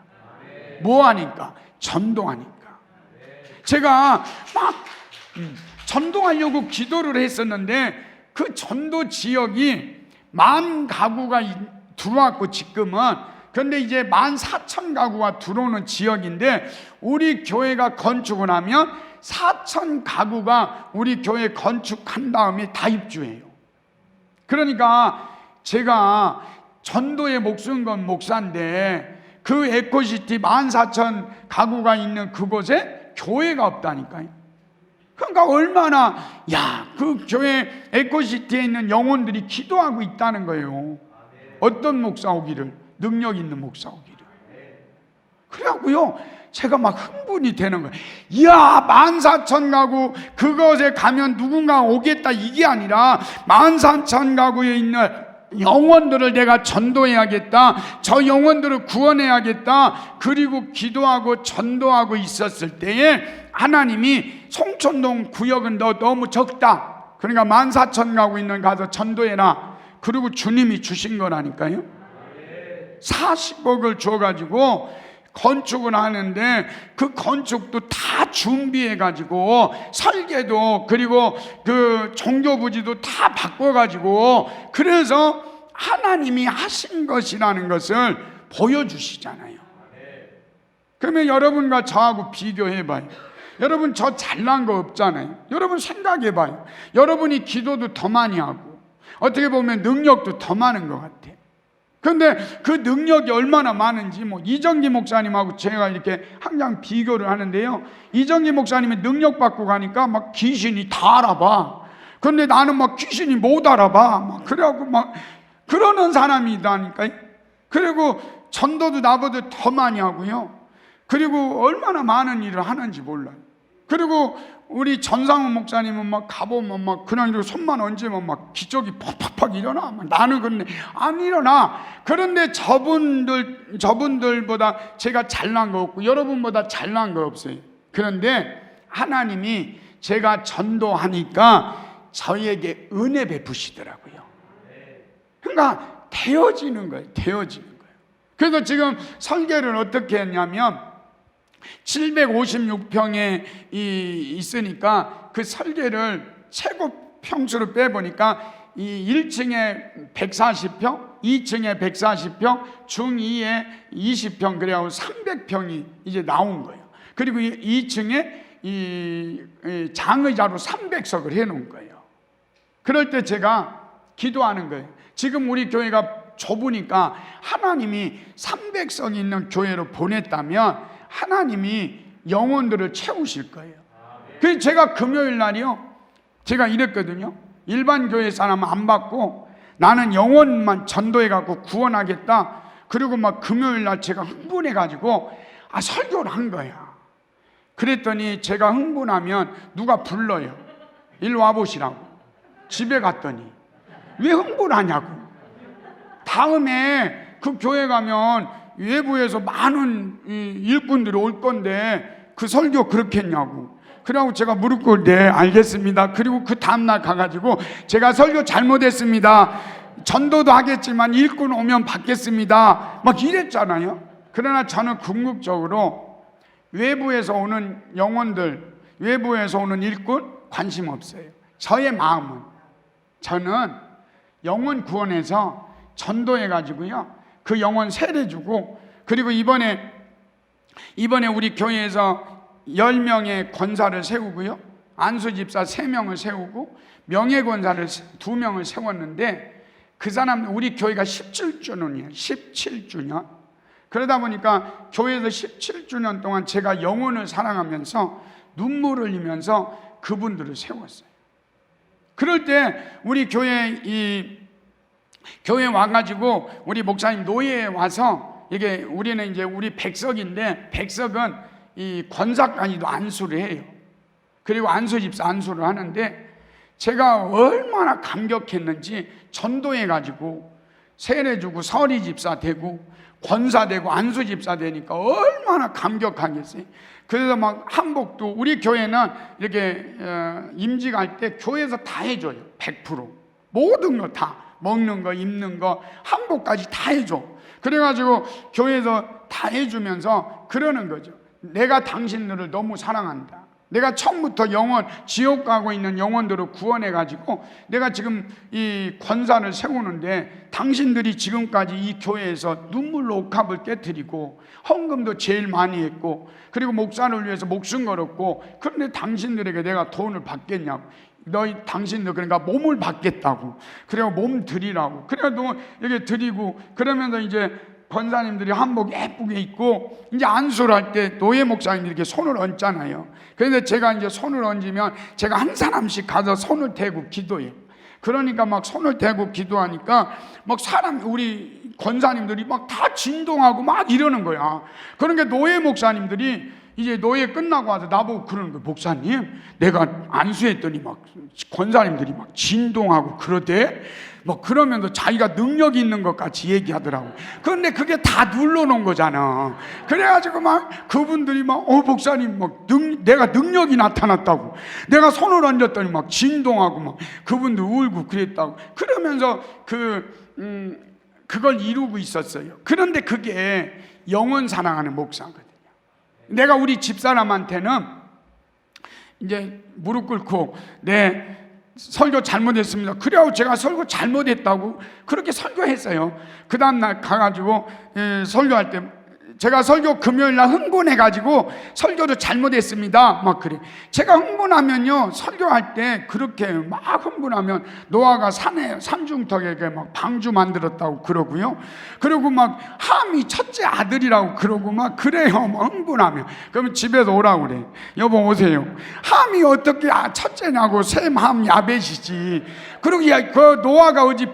뭐하니까? 전도하니까. 제가 막 전도하려고 기도를 했었는데, 그 전도 지역이 10,000가구가 들어왔고 지금은, 그런데 이제 14,000가구가 들어오는 지역인데, 우리 교회가 건축을 하면 4,000가구가 우리 교회 건축한 다음에 다 입주해요. 그러니까 제가 전도에 목숨 건 목사인데, 그 에코시티 14,000가구가 있는 그곳에 교회가 없다니까요. 그러니까 얼마나, 그 교회 에코시티에 있는 영혼들이 기도하고 있다는 거예요. 어떤 목사 오기를, 능력 있는 목사 오기를. 그래갖고요, 제가 막 흥분이 되는 거예요. 이야, 14,000가구 그것에 가면 누군가 오겠다, 이게 아니라 14,000가구에 있는 영혼들을 내가 전도해야겠다, 저 영혼들을 구원해야겠다, 그리고 기도하고 전도하고 있었을 때에 하나님이 송천동 구역은 너 너무 적다, 그러니까 14,000가구 있는 가서 전도해라. 그리고 주님이 주신 거라니까요. 40억을 줘가지고 건축을 하는데, 그 건축도 다 준비해가지고 설계도, 그리고 그 종교부지도 다 바꿔가지고, 그래서 하나님이 하신 것이라는 것을 보여주시잖아요. 그러면 여러분과 저하고 비교해봐요. 여러분 저 잘난 거 없잖아요. 여러분 생각해봐요. 여러분이 기도도 더 많이 하고 어떻게 보면 능력도 더 많은 것 같아요. 그런데 그 능력이 얼마나 많은지, 이정기 목사님하고 제가 이렇게 항상 비교를 하는데요, 이정기 목사님이 능력 받고 가니까 막 귀신이 다 알아봐. 그런데 나는 막 귀신이 못 알아봐. 그래갖고 막 그러는 사람이다니까요. 그리고 전도도 나보다 더 많이 하고요. 그리고 얼마나 많은 일을 하는지 몰라요. 그리고 우리 전상훈 목사님은 막 가보면 막 그냥 이렇게 손만 얹으면 막 기적이 팍팍팍 일어나. 나는 근데 안 일어나. 그런데 저분들보다 제가 잘난 거 없고 여러분보다 잘난 거 없어요. 그런데 하나님이 제가 전도하니까 저에게 은혜 베푸시더라고요. 그러니까 되어지는 거예요. 되어지는 거예요. 그래서 지금 설계를 어떻게 했냐면, 756평에 있으니까 그 설계를 최고 평수로 빼보니까 이 1층에 140평, 2층에 140평, 중2에 20평, 그래야 300평이 이제 나온 거예요. 그리고 2층에 이 장의자로 300석을 해놓은 거예요. 그럴 때 제가 기도하는 거예요. 지금 우리 교회가 좁으니까 하나님이 300석 있는 교회로 보냈다면 하나님이 영혼들을 채우실 거예요. 그래서 제가 금요일 날이요, 제가 이랬거든요. 일반 교회 사람 안 받고 나는 영혼만 전도해갖고 구원하겠다. 그리고 막 금요일 날 제가 흥분해가지고 설교를 한 거야. 그랬더니 제가 흥분하면 누가 불러요. 일로 와보시라고. 집에 갔더니 왜 흥분하냐고. 다음에 그 교회 가면 외부에서 많은 일꾼들이 올 건데 그 설교 그렇게 했냐고. 그래갖고 제가 무릎 꿇고 네 알겠습니다. 그리고 그 다음날 가가지고 제가 설교 잘못했습니다. 전도도 하겠지만 일꾼 오면 받겠습니다. 막 이랬잖아요. 그러나 저는 궁극적으로 외부에서 오는 영혼들, 외부에서 오는 일꾼 관심 없어요. 저의 마음은 저는 영혼 구원해서 전도해가지고요 그 영혼 세례주고, 그리고 이번에 우리 교회에서 10명의 권사를 세우고요 안수 집사 3명을 세우고 명예 권사를 2명을 세웠는데, 그 사람 우리 교회가 17주년이에요. 17주년. 그러다 보니까 교회에서 17주년 동안 제가 영혼을 사랑하면서 눈물을 흘리면서 그분들을 세웠어요. 그럴 때 우리 교회 와가지고 우리 목사님 노예에 와서, 이게 우리는 이제 우리 백석인데 백석은 이 권사까지도 안수를 해요. 그리고 안수 집사 안수를 하는데, 제가 얼마나 감격했는지 전도해가지고 세례 주고 서리 집사 되고 권사 되고 안수 집사 되니까 얼마나 감격하겠어요. 그래서 막 한복도 우리 교회는 이렇게 임직 갈 때 교회에서 다 해줘요. 100% 모든 거 다, 먹는 거 입는 거 한복까지 다 해줘. 그래가지고 교회에서 다 해주면서 그러는 거죠. 내가 당신들을 너무 사랑한다. 내가 처음부터 영혼, 지옥 가고 있는 영혼들을 구원해가지고 내가 지금 이 권사를 세우는데, 당신들이 지금까지 이 교회에서 눈물로 옥합을 깨뜨리고 헌금도 제일 많이 했고 그리고 목사를 위해서 목숨 걸었고, 그런데 당신들에게 내가 돈을 받겠냐고. 당신들 그러니까 몸을 받겠다고. 그래서 몸 드리라고. 그래도 이렇게 드리고, 그러면서 이제 권사님들이 한복 예쁘게 입고 이제 안수를 할 때 노예 목사님들이 이렇게 손을 얹잖아요. 그런데 제가 이제 손을 얹으면 제가 한 사람씩 가서 손을 대고 기도해요. 그러니까 막 손을 대고 기도하니까 막 우리 권사님들이 막 다 진동하고 막 이러는 거야. 그러니까 노예 목사님들이 이제 노예 끝나고 와서 나보고 그러는 거예요. 목사님, 내가 안수했더니 막 권사님들이 막 진동하고 그러대. 뭐 그러면서 자기가 능력이 있는 것 같이 얘기하더라고. 그런데 그게 다 눌러놓은 거잖아. 그래가지고 막 그분들이 막 목사님 막 내가 능력이 나타났다고, 내가 손을 얹었더니 막 진동하고 막 그분들 울고 그랬다고. 그러면서 그걸 이루고 있었어요. 그런데 그게 영혼 사랑하는 목사거든요. 내가 우리 집사람한테는 이제 무릎 꿇고 네 설교 잘못했습니다. 그래야 제가 설교 잘못했다고 그렇게 설교했어요. 그 다음날 가가지고 설교할 때 제가 설교 금요일날 흥분해가지고 설교도 잘못했습니다 막 그래. 제가 흥분하면요 설교할 때 그렇게 막 흥분하면 노아가 산중턱에게 막 방주 만들었다고 그러고요. 그리고 막 함이 첫째 아들이라고 그러고 막 그래요. 막 흥분하면. 그러면 집에서 오라고 그래. 여보 오세요. 함이 어떻게 첫째냐고. 셈, 함, 야벳이지. 그리고 그 노아가 어디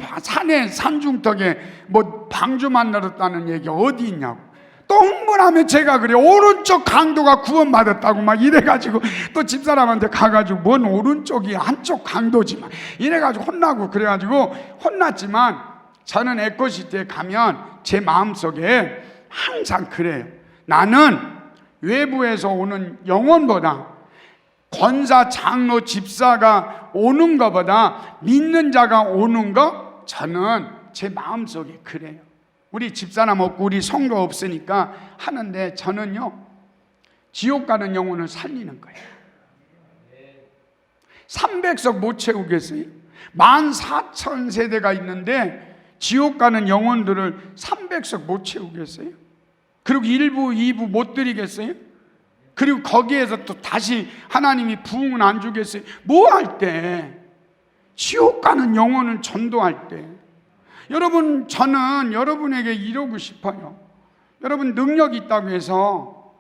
산중턱에 뭐 방주 만들었다는 얘기 어디 있냐고. 또 흥분하면 제가 그래. 오른쪽 강도가 구원받았다고 막 이래가지고 또 집사람한테 가가지고 뭔 오른쪽이 한쪽 강도지만 이래가지고 혼나고 그래가지고 혼났지만, 저는 에코시티에 가면 제 마음속에 항상 그래요. 나는 외부에서 오는 영혼보다 권사, 장로, 집사가 오는 것보다 믿는 자가 오는 것, 저는 제 마음속에 그래요. 우리 집사람 없고 우리 성도 없으니까 하는데, 저는요 지옥 가는 영혼을 살리는 거예요. 300석 못 채우겠어요? 14,000세대가 있는데 지옥 가는 영혼들을 300석 못 채우겠어요? 그리고 1부, 2부 못 드리겠어요? 그리고 거기에서 또 다시 하나님이 부흥은 안 주겠어요? 뭐 할 때? 지옥 가는 영혼을 전도할 때. 여러분, 저는 여러분에게 이러고 싶어요. 여러분 능력이 있다고 해서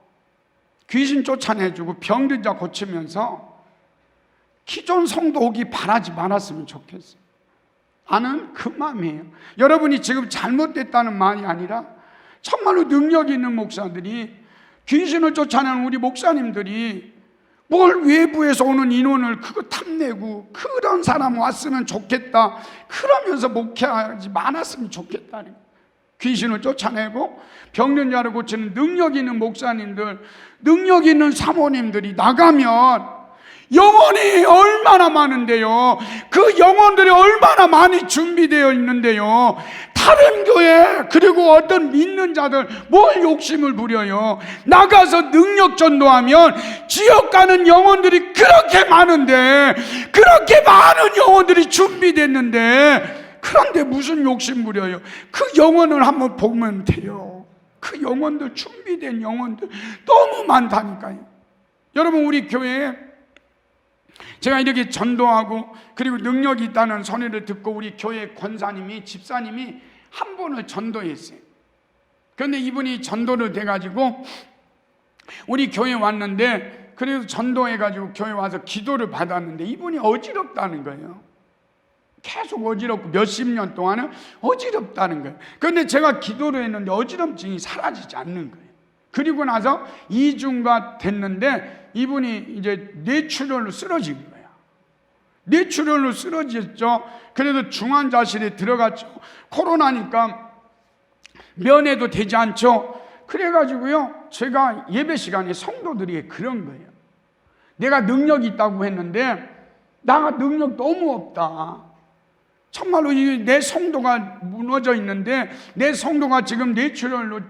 귀신 쫓아내주고 병든 자 고치면서 기존 성도 오기 바라지 말았으면 좋겠어요. 나는 그 마음이에요. 여러분이 지금 잘못됐다는 말이 아니라 정말로 능력이 있는 목사들이, 귀신을 쫓아내는 우리 목사님들이 뭘 외부에서 오는 인원을 그거 탐내고 그런 사람 왔으면 좋겠다 그러면서 목회하지 말았으면 좋겠다는. 귀신을 쫓아내고 병든 자를 고치는 능력 있는 목사님들, 능력 있는 사모님들이 나가면 영혼이 얼마나 많은데요. 그 영혼들이 얼마나 많이 준비되어 있는데요. 다른 교회 그리고 어떤 믿는 자들 뭘 욕심을 부려요. 나가서 능력 전도하면 지옥 가는 영혼들이 그렇게 많은데, 그렇게 많은 영혼들이 준비됐는데, 그런데 무슨 욕심 부려요. 그 영혼을 한번 보면 돼요. 그 영혼들, 준비된 영혼들 너무 많다니까요. 여러분, 우리 교회에 제가 이렇게 전도하고 그리고 능력이 있다는 소리를 듣고 우리 교회 권사님이, 집사님이 한 분을 전도했어요. 그런데 이분이 전도를 돼가지고 우리 교회에 왔는데, 그래서 전도해가지고 교회 와서 기도를 받았는데 이분이 어지럽다는 거예요. 계속 어지럽고 몇십 년 동안은 어지럽다는 거예요. 그런데 제가 기도를 했는데 어지럼증이 사라지지 않는 거예요. 그리고 나서 2주가 됐는데 이분이 이제 뇌출혈로 쓰러진 거예요. 뇌출혈로 쓰러졌죠. 그래도 중환자실에 들어갔죠. 코로나니까 면회도 되지 않죠. 그래가지고요, 제가 예배 시간에 성도들이 그런 거예요. 내가 능력이 있다고 했는데 나가 능력 너무 없다. 정말로 내 성도가 무너져 있는데, 내 성도가 지금 뇌출혈로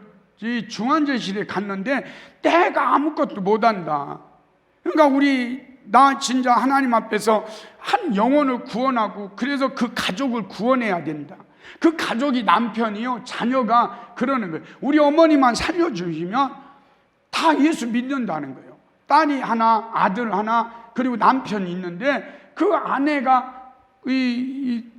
중환자실에 갔는데 내가 아무것도 못한다. 그러니까 나 진짜 하나님 앞에서 한 영혼을 구원하고, 그래서 그 가족을 구원해야 된다. 그 가족이 남편이요, 자녀가 그러는 거예요. 우리 어머니만 살려주시면 다 예수 믿는다는 거예요. 딸이 하나, 아들 하나, 그리고 남편이 있는데 그 아내가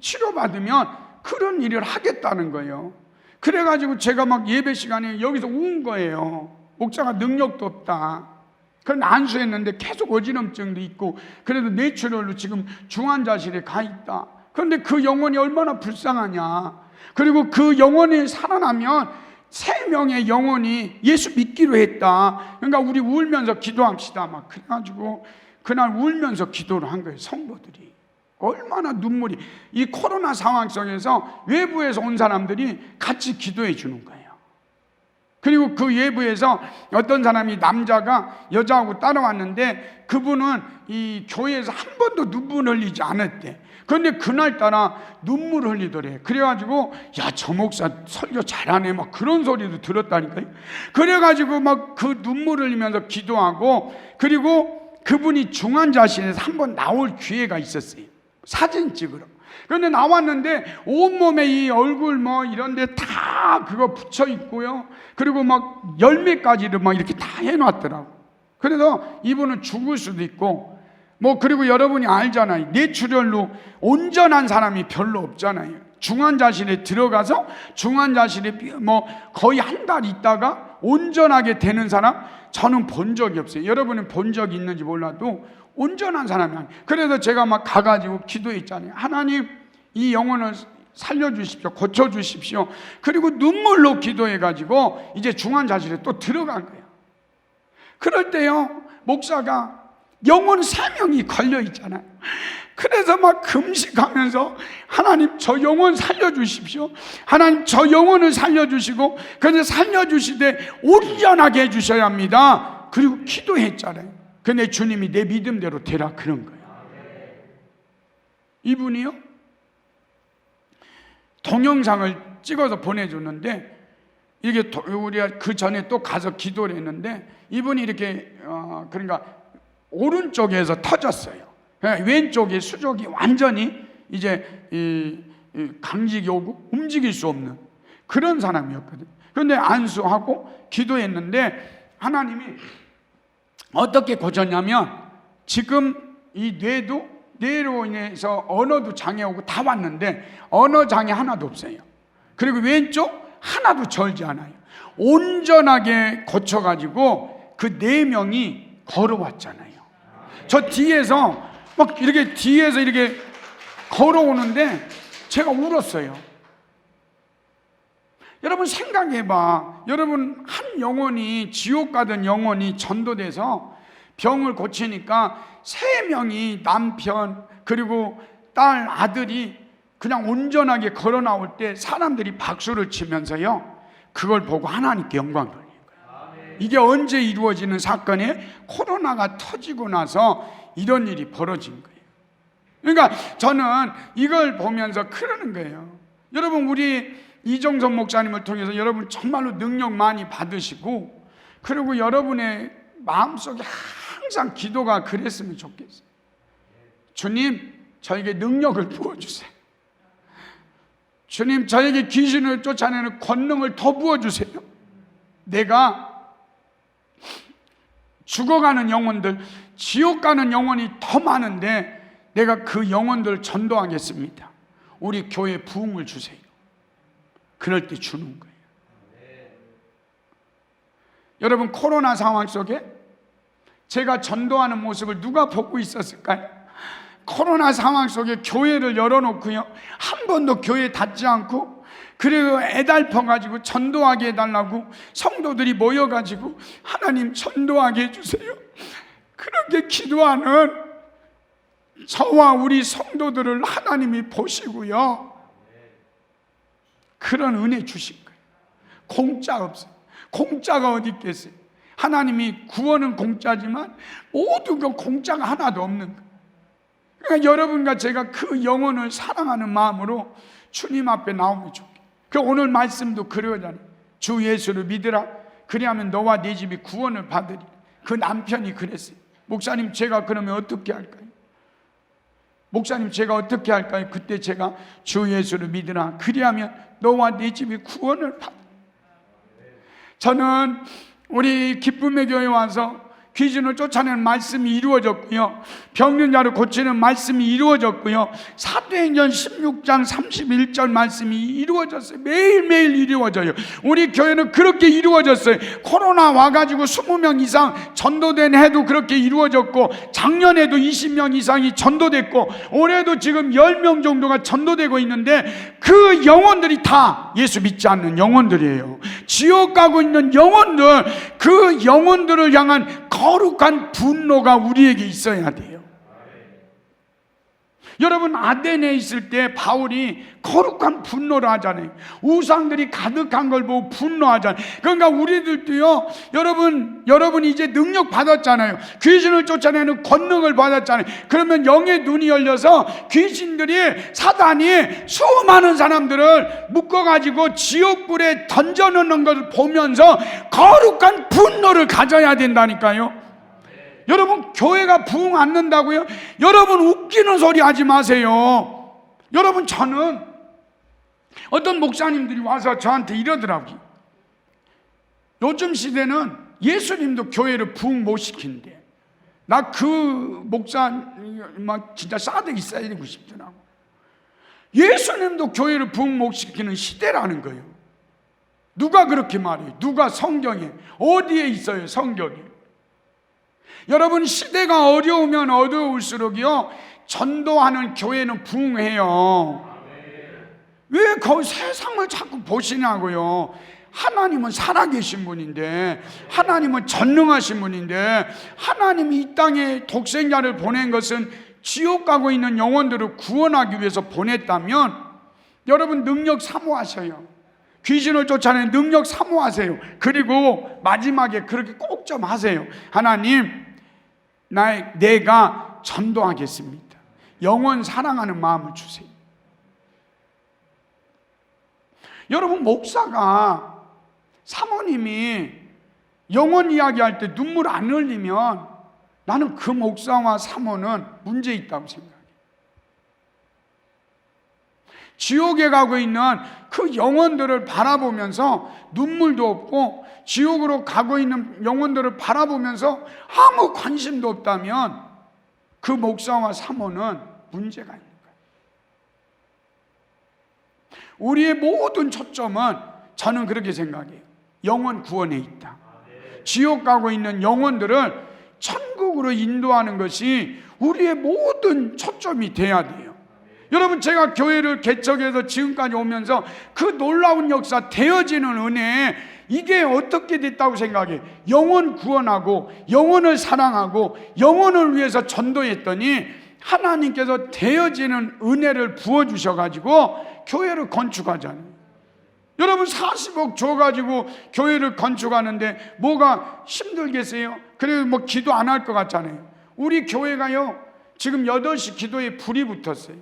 치료받으면 그런 일을 하겠다는 거예요. 그래가지고 제가 막 예배 시간에 여기서 운 거예요. 목사가 능력도 없다. 그런 안수했는데 계속 어지럼증도 있고, 그래도 뇌출혈로 지금 중환자실에 가 있다. 그런데 그 영혼이 얼마나 불쌍하냐. 그리고 그 영혼이 살아나면 3명의 영혼이 예수 믿기로 했다. 그러니까 우리 울면서 기도합시다. 막 그래가지고 그날 울면서 기도를 한 거예요. 성도들이 얼마나 눈물이, 이 코로나 상황 속에서 외부에서 온 사람들이 같이 기도해 주는 거예요. 그리고 그 외부에서 어떤 사람이, 남자가 여자하고 따라왔는데 그분은 이 교회에서 한 번도 눈물 흘리지 않았대. 그런데 그날따라 눈물 흘리더래. 그래가지고 야, 저 목사 설교 잘하네 막 그런 소리도 들었다니까요. 그래가지고 막 그 눈물 흘리면서 기도하고, 그리고 그분이 중환자실에서 한 번 나올 기회가 있었어요. 사진 찍으러. 그런데 나왔는데 온몸에 이 얼굴 뭐 이런데 다 그거 붙여 있고요. 그리고 막 10몇 가지를 막 이렇게 다 해놨더라고. 그래서 이분은 죽을 수도 있고, 뭐 그리고 여러분이 알잖아요. 뇌출혈로 온전한 사람이 별로 없잖아요. 중환자실에 들어가서 중환자실에 뭐 거의 한 달 있다가 온전하게 되는 사람 저는 본 적이 없어요. 여러분은 본 적이 있는지 몰라도 온전한 사람이 아니에요. 그래서 제가 막 가가지고 기도했잖아요. 하나님, 이 영혼을 살려주십시오. 고쳐주십시오. 그리고 눈물로 기도해가지고 이제 중환자실에 또 들어간 거예요. 그럴 때요, 목사가 영혼 3명이 걸려있잖아요. 그래서 막 금식하면서 하나님, 저 영혼 살려주십시오. 하나님, 저 영혼을 살려주시고, 그래서 살려주시되 온전하게 해주셔야 합니다. 그리고 기도했잖아요. 근데 주님이 내 믿음대로 되라 그런 거예요. 이분이요, 동영상을 찍어서 보내줬는데, 이게 우리가 그 전에 또 가서 기도를 했는데 이분이 이렇게 그러니까 오른쪽에서 터졌어요. 왼쪽에 수족이 완전히 이제 강직이 오고 움직일 수 없는 그런 사람이었거든요. 그런데 안수하고 기도했는데 하나님이 어떻게 고쳤냐면, 지금 이 뇌로 인해서 언어도 장애 오고 다 왔는데 언어 장애 하나도 없어요. 그리고 왼쪽 하나도 절지 않아요. 온전하게 고쳐가지고 그 4명이 걸어왔잖아요. 저 뒤에서 막 이렇게 뒤에서 이렇게 걸어오는데 제가 울었어요. 여러분 생각해봐. 여러분, 한 영혼이, 지옥 가던 영혼이 전도돼서 병을 고치니까 3명이, 남편 그리고 딸, 아들이 그냥 온전하게 걸어 나올 때 사람들이 박수를 치면서요, 그걸 보고 하나님께 영광을 돌리는 거예요. 이게 언제 이루어지는 사건이에요? 코로나가 터지고 나서 이런 일이 벌어진 거예요. 그러니까 저는 이걸 보면서 그러는 거예요. 여러분, 우리 이정선 목사님을 통해서 여러분 정말로 능력 많이 받으시고, 그리고 여러분의 마음속에 항상 기도가 그랬으면 좋겠어요. 주님, 저에게 능력을 부어주세요. 주님, 저에게 귀신을 쫓아내는 권능을 더 부어주세요. 내가 죽어가는 영혼들, 지옥 가는 영혼이 더 많은데 내가 그 영혼들을 전도하겠습니다. 우리 교회에 부흥을 주세요. 그럴 때 주는 거예요. 여러분, 코로나 상황 속에 제가 전도하는 모습을 누가 보고 있었을까요? 코로나 상황 속에 교회를 열어놓고요, 한 번도 교회에 닿지 않고, 그리고 애달퍼가지고 전도하게 해달라고 성도들이 모여가지고 하나님 전도하게 해주세요, 그렇게 기도하는 저와 우리 성도들을 하나님이 보시고요, 그런 은혜 주신 거예요. 공짜 없어요. 공짜가 어디 있겠어요? 하나님이 구원은 공짜지만 모든 건 공짜가 하나도 없는 거예요. 그러니까 여러분과 제가 그 영혼을 사랑하는 마음으로 주님 앞에 나오면 좋겠어요. 그 오늘 말씀도 그러잖아요. 주 예수를 믿으라, 그리하면 너와 네 집이 구원을 받으리라. 그 남편이 그랬어요. 목사님, 제가 그러면 어떻게 할까요? 목사님, 제가 어떻게 할까요? 그때 제가 주 예수를 믿으라, 그리하면 너와 네 집이 구원을 받으리라. 저는 우리 기쁨의 교회에 와서 귀신을 쫓아내는 말씀이 이루어졌고요, 병든 자를 고치는 말씀이 이루어졌고요, 사도행전 16장 31절 말씀이 이루어졌어요. 매일매일 이루어져요. 우리 교회는 그렇게 이루어졌어요. 코로나 와가지고 20명 이상 전도된 해도 그렇게 이루어졌고, 작년에도 20명 이상이 전도됐고, 올해도 지금 10명 정도가 전도되고 있는데, 그 영혼들이 다 예수 믿지 않는 영혼들이에요. 지옥 가고 있는 영혼들, 그 영혼들을 향한 거룩한 분노가 우리에게 있어야 돼요. 여러분, 아덴에 있을 때 바울이 거룩한 분노를 하잖아요. 우상들이 가득한 걸 보고 분노하잖아요. 그러니까 우리들도요, 여러분이 이제 능력 받았잖아요. 귀신을 쫓아내는 권능을 받았잖아요. 그러면 영의 눈이 열려서 귀신들이, 사단이 수많은 사람들을 묶어가지고 지옥불에 던져놓는 것을 보면서 거룩한 분노를 가져야 된다니까요. 여러분, 교회가 부흥 않는다고요? 여러분, 웃기는 소리 하지 마세요. 여러분, 저는 어떤 목사님들이 와서 저한테 이러더라고요. 요즘 시대는 예수님도 교회를 부흥 못 시킨대. 나 그 목사 막 진짜 싸대기 쌓이고 싶더라고. 예수님도 교회를 부흥 못 시키는 시대라는 거예요. 누가 그렇게 말해요? 누가 성경에 어디에 있어요? 성경에. 여러분, 시대가 어려우면 어려울수록요, 전도하는 교회는 부흥해요. 왜 그 세상을 자꾸 보시냐고요. 하나님은 살아계신 분인데, 하나님은 전능하신 분인데, 하나님이 이 땅에 독생자를 보낸 것은 지옥 가고 있는 영혼들을 구원하기 위해서 보냈다면, 여러분 능력 사모하셔요. 귀신을 쫓아내는 능력 사모하세요. 그리고 마지막에 그렇게 꼭 좀 하세요. 하나님, 내가 전도하겠습니다. 영혼 사랑하는 마음을 주세요. 여러분, 목사가, 사모님이 영혼 이야기할 때 눈물 안 흘리면 나는 그 목사와 사모는 문제 있다고 생각해요. 지옥에 가고 있는 그 영혼들을 바라보면서 눈물도 없고, 지옥으로 가고 있는 영혼들을 바라보면서 아무 관심도 없다면 그 목사와 사모는 문제가 있는 거예요. 우리의 모든 초점은, 저는 그렇게 생각해요, 영혼 구원에 있다. 지옥 가고 있는 영혼들을 천국으로 인도하는 것이 우리의 모든 초점이 돼야 돼요. 여러분, 제가 교회를 개척해서 지금까지 오면서 그 놀라운 역사, 되어지는 은혜, 이게 어떻게 됐다고 생각해요? 영혼 구원하고 영혼을 사랑하고 영혼을 위해서 전도했더니 하나님께서 되어지는 은혜를 부어주셔가지고 교회를 건축하잖아요. 여러분 40억 줘가지고 교회를 건축하는데 뭐가 힘들겠어요? 그래도 뭐 기도 안 할 것 같잖아요. 우리 교회가요 지금 8시 기도에 불이 붙었어요.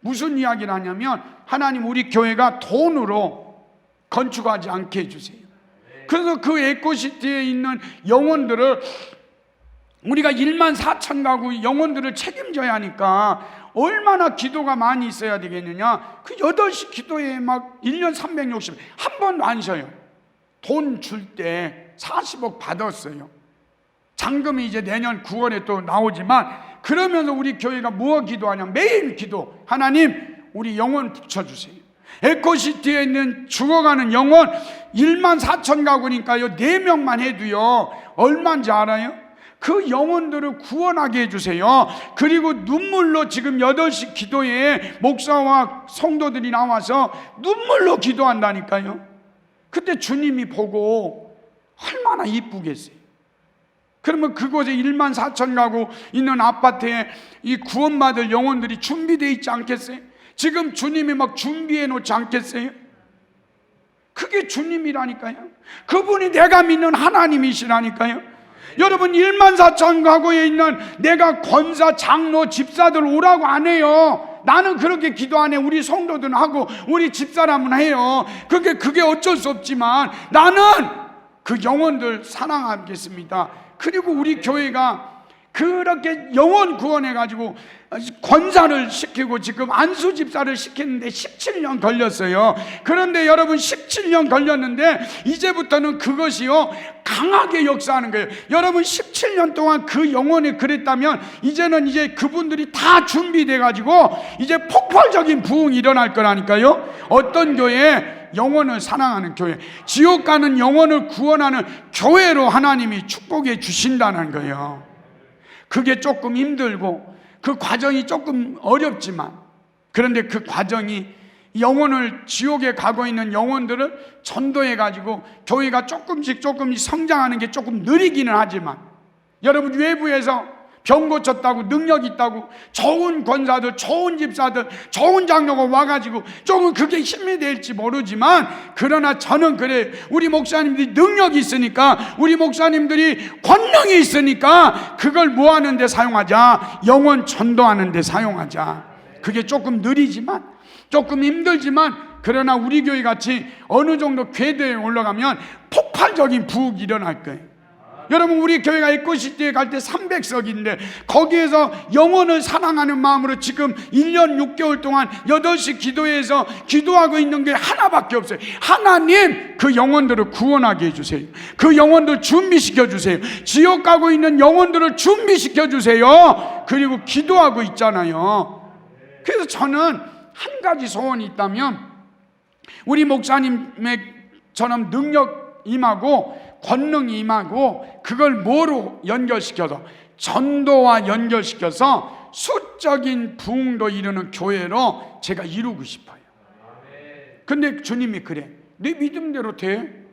무슨 이야기를 하냐면 하나님 우리 교회가 돈으로 건축하지 않게 해주세요. 그래서 그 에코시티에 있는 영혼들을 우리가 1만 4천 가구 영혼들을 책임져야 하니까 얼마나 기도가 많이 있어야 되겠느냐. 그 8시 기도에 막 1년 360 한 번도 안 쉬어요. 돈 줄 때 40억 받았어요. 잔금이 이제 내년 9월에 또 나오지만 그러면서 우리 교회가 뭐 기도하냐. 매일 기도. 하나님 우리 영혼 붙여주세요. 에코시티에 있는 죽어가는 영혼 1만 4천 가구니까요 4명만 해도요 얼마인지 알아요? 그 영혼들을 구원하게 해주세요. 그리고 눈물로 지금 8시 기도에 목사와 성도들이 나와서 눈물로 기도한다니까요. 그때 주님이 보고 얼마나 이쁘겠어요. 그러면 그곳에 1만 4천 가구 있는 아파트에 이 구원받을 영혼들이 준비되어 있지 않겠어요? 지금 주님이 막 준비해 놓지 않겠어요? 그게 주님이라니까요. 그분이 내가 믿는 하나님이시라니까요. 여러분 1만 4천 가구에 있는 내가 권사, 장로, 집사들 오라고 안 해요. 나는 그렇게 기도 안 해. 우리 성도들은 하고 우리 집사람은 해요. 그게 어쩔 수 없지만 나는 그 영혼들 사랑하겠습니다. 그리고 우리 교회가 그렇게 영혼 구원해가지고 권사를 시키고 지금 안수 집사를 시켰는데 17년 걸렸어요. 그런데 여러분 17년 걸렸는데 이제부터는 그것이요 강하게 역사하는 거예요. 여러분 17년 동안 그 영혼이 그랬다면 이제는 이제 그분들이 다 준비돼가지고 이제 폭발적인 부흥이 일어날 거라니까요. 어떤 교회? 영혼을 사랑하는 교회, 지옥 가는 영혼을 구원하는 교회로 하나님이 축복해 주신다는 거예요. 그게 조금 힘들고 그 과정이 조금 어렵지만 그런데 그 과정이 영혼을 지옥에 가고 있는 영혼들을 전도해 가지고 교회가 조금씩 성장하는 게 조금 느리기는 하지만 여러분 외부에서 병 고쳤다고 능력 있다고 좋은 권사들, 좋은 집사들, 좋은 장로가 와가지고 조금 그게 힘이 될지 모르지만 그러나 저는 그래. 우리 목사님들이 능력이 있으니까 우리 목사님들이 권능이 있으니까 그걸 뭐 하는 데 사용하자. 영혼 전도하는 데 사용하자. 그게 조금 느리지만 조금 힘들지만 그러나 우리 교회 같이 어느 정도 궤도에 올라가면 폭발적인 부흥이 일어날 거예요. 여러분 우리 교회가 에코시티에 갈 때 300석인데 거기에서 영혼을 사랑하는 마음으로 지금 1년 6개월 동안 8시 기도회에서 기도하고 있는 게 하나밖에 없어요. 하나님 그 영혼들을 구원하게 해주세요. 그 영혼들 준비시켜 주세요. 지옥 가고 있는 영혼들을 준비시켜 주세요. 그리고 기도하고 있잖아요. 그래서 저는 한 가지 소원이 있다면 우리 목사님처럼 능력 임하고 권능이 임하고 그걸 뭐로 연결시켜서 전도와 연결시켜서 수적인 부흥도 이루는 교회로 제가 이루고 싶어요. 근데 주님이 그래. 네 믿음대로 돼.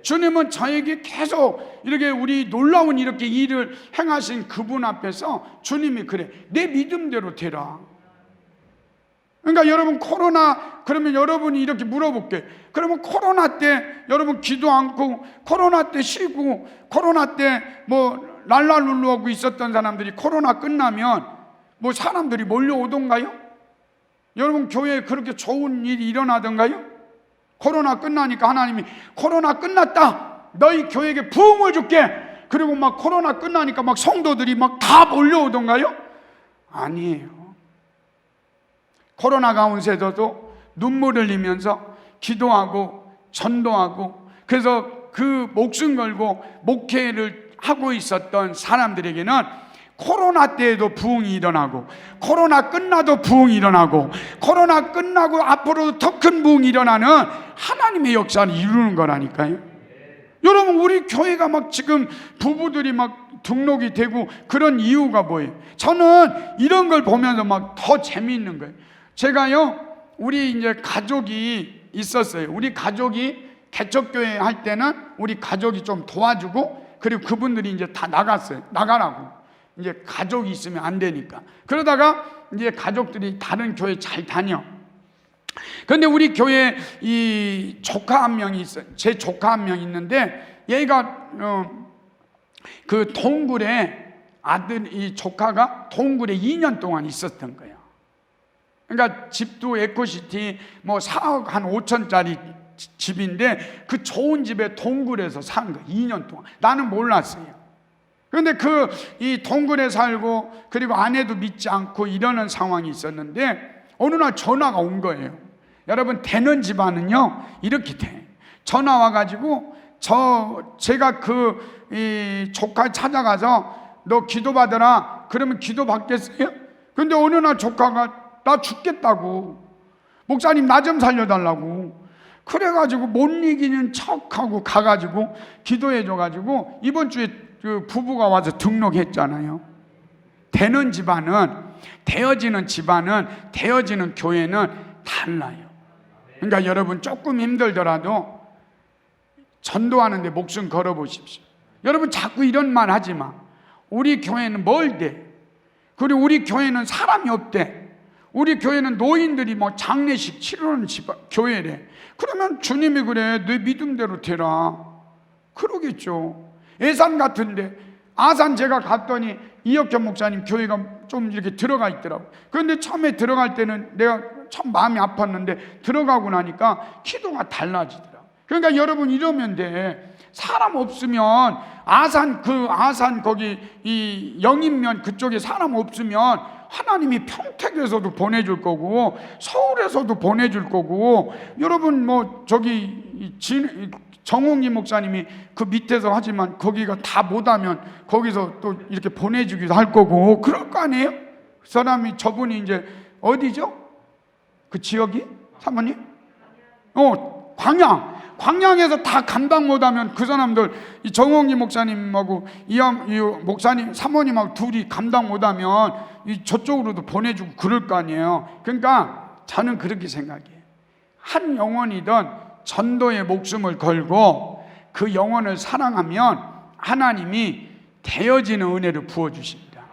주님은 저에게 계속 이렇게 우리 놀라운 이렇게 일을 행하신 그분 앞에서 주님이 그래. 내 믿음대로 되라. 그러니까 여러분 코로나 그러면 여러분이 이렇게 물어볼게. 그러면 코로나 때 여러분 기도 않고 코로나 때 쉬고 코로나 때 뭐 랄랄룰루 하고 있었던 사람들이 코로나 끝나면 뭐 사람들이 몰려오던가요? 여러분 교회에 그렇게 좋은 일이 일어나던가요? 코로나 끝나니까 하나님이 코로나 끝났다. 너희 교회에게 부흥을 줄게. 그리고 막 코로나 끝나니까 막 성도들이 막 다 몰려오던가요? 아니에요. 코로나 가운데서도 눈물 흘리면서 기도하고 전도하고 그래서 그 목숨 걸고 목회를 하고 있었던 사람들에게는 코로나 때에도 부흥이 일어나고 코로나 끝나도 부흥이 일어나고 코로나 끝나고 앞으로도 더 큰 부흥이 일어나는 하나님의 역사를 이루는 거라니까요. 여러분 우리 교회가 막 지금 부부들이 막 등록이 되고 그런 이유가 뭐예요? 저는 이런 걸 보면서 막 더 재미있는 거예요. 제가요 우리 이제 가족이 있었어요. 우리 가족이 개척교회 할 때는 우리 가족이 좀 도와주고 그리고 그분들이 이제 다 나갔어요. 나가라고. 이제 가족이 있으면 안 되니까. 그러다가 이제 가족들이 다른 교회 잘 다녀. 그런데 우리 교회에 이 조카 한 명이 있어요. 제 조카 한 명 있는데 얘가 그 동굴에 이 조카가 동굴에 2년 동안 있었던 거예요. 그러니까 집도 에코시티 뭐 4억 한 5천짜리 집인데 그 좋은 집에 동굴에서 산 거예요. 2년 동안. 나는 몰랐어요. 그런데 이 동굴에 살고 그리고 아내도 믿지 않고 이러는 상황이 있었는데 어느 날 전화가 온 거예요. 여러분, 되는 집안은요 이렇게 돼. 전화 와가지고 제가 이 조카 찾아가서 너 기도받으라 그러면 기도받겠어요? 근데 어느 날 조카가 나 죽겠다고, 목사님 나 좀 살려달라고, 그래가지고 못 이기는 척하고 가가지고 기도해줘가지고 이번 주에 그 부부가 와서 등록했잖아요. 되는 집안은, 되어지는 집안은, 되어지는 교회는 달라요. 그러니까 여러분, 조금 힘들더라도 전도하는데 목숨 걸어보십시오. 여러분, 자꾸 이런 말 하지 마. 우리 교회는 멀대. 그리고 우리 교회는 사람이 없대. 우리 교회는 노인들이 뭐 장례식 치르는 교회래. 그러면 주님이 그래, 내 믿음대로 되라 그러겠죠. 예산 같은데, 아산 제가 갔더니 이혁현 목사님 교회가 좀 이렇게 들어가 있더라고. 그런데 처음에 들어갈 때는 내가 참 마음이 아팠는데 들어가고 나니까 기도가 달라지더라. 그러니까 여러분, 이러면 돼. 사람 없으면 아산 거기 이 영인면 그쪽에 사람 없으면 하나님이 평택에서도 보내줄 거고 서울에서도 보내줄 거고, 여러분 뭐 저기 정홍기 목사님이 그 밑에서 하지만 거기가 다 못하면 거기서 또 이렇게 보내주기도 할 거고 그럴 거 아니에요? 그 사람이, 저분이 이제 어디죠? 그 지역이? 사모님? 광양에서 다 감당 못하면 그 사람들, 이 정홍기 목사님하고 이 목사님 사모님하고 둘이 감당 못하면 저쪽으로도 보내주고 그럴 거 아니에요. 그러니까 저는 그렇게 생각해요. 한 영혼이든 전도에 목숨을 걸고 그 영혼을 사랑하면 하나님이 되어지는 은혜를 부어주십니다.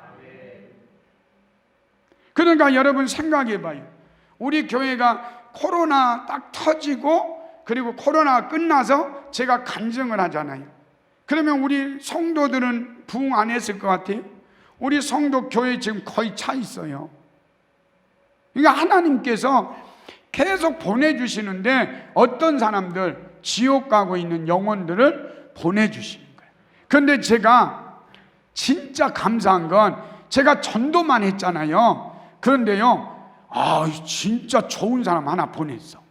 그러니까 여러분 생각해 봐요. 우리 교회가 코로나 딱 터지고 그리고 코로나가 끝나서 제가 간증을 하잖아요. 그러면 우리 성도들은 부흥 안 했을 것 같아요? 우리 성도 교회 지금 거의 차 있어요. 그러니까 하나님께서 계속 보내주시는데 어떤 사람들, 지옥 가고 있는 영혼들을 보내주시는 거예요. 그런데 제가 진짜 감사한 건 제가 전도만 했잖아요. 그런데요, 진짜 좋은 사람 하나 보냈어.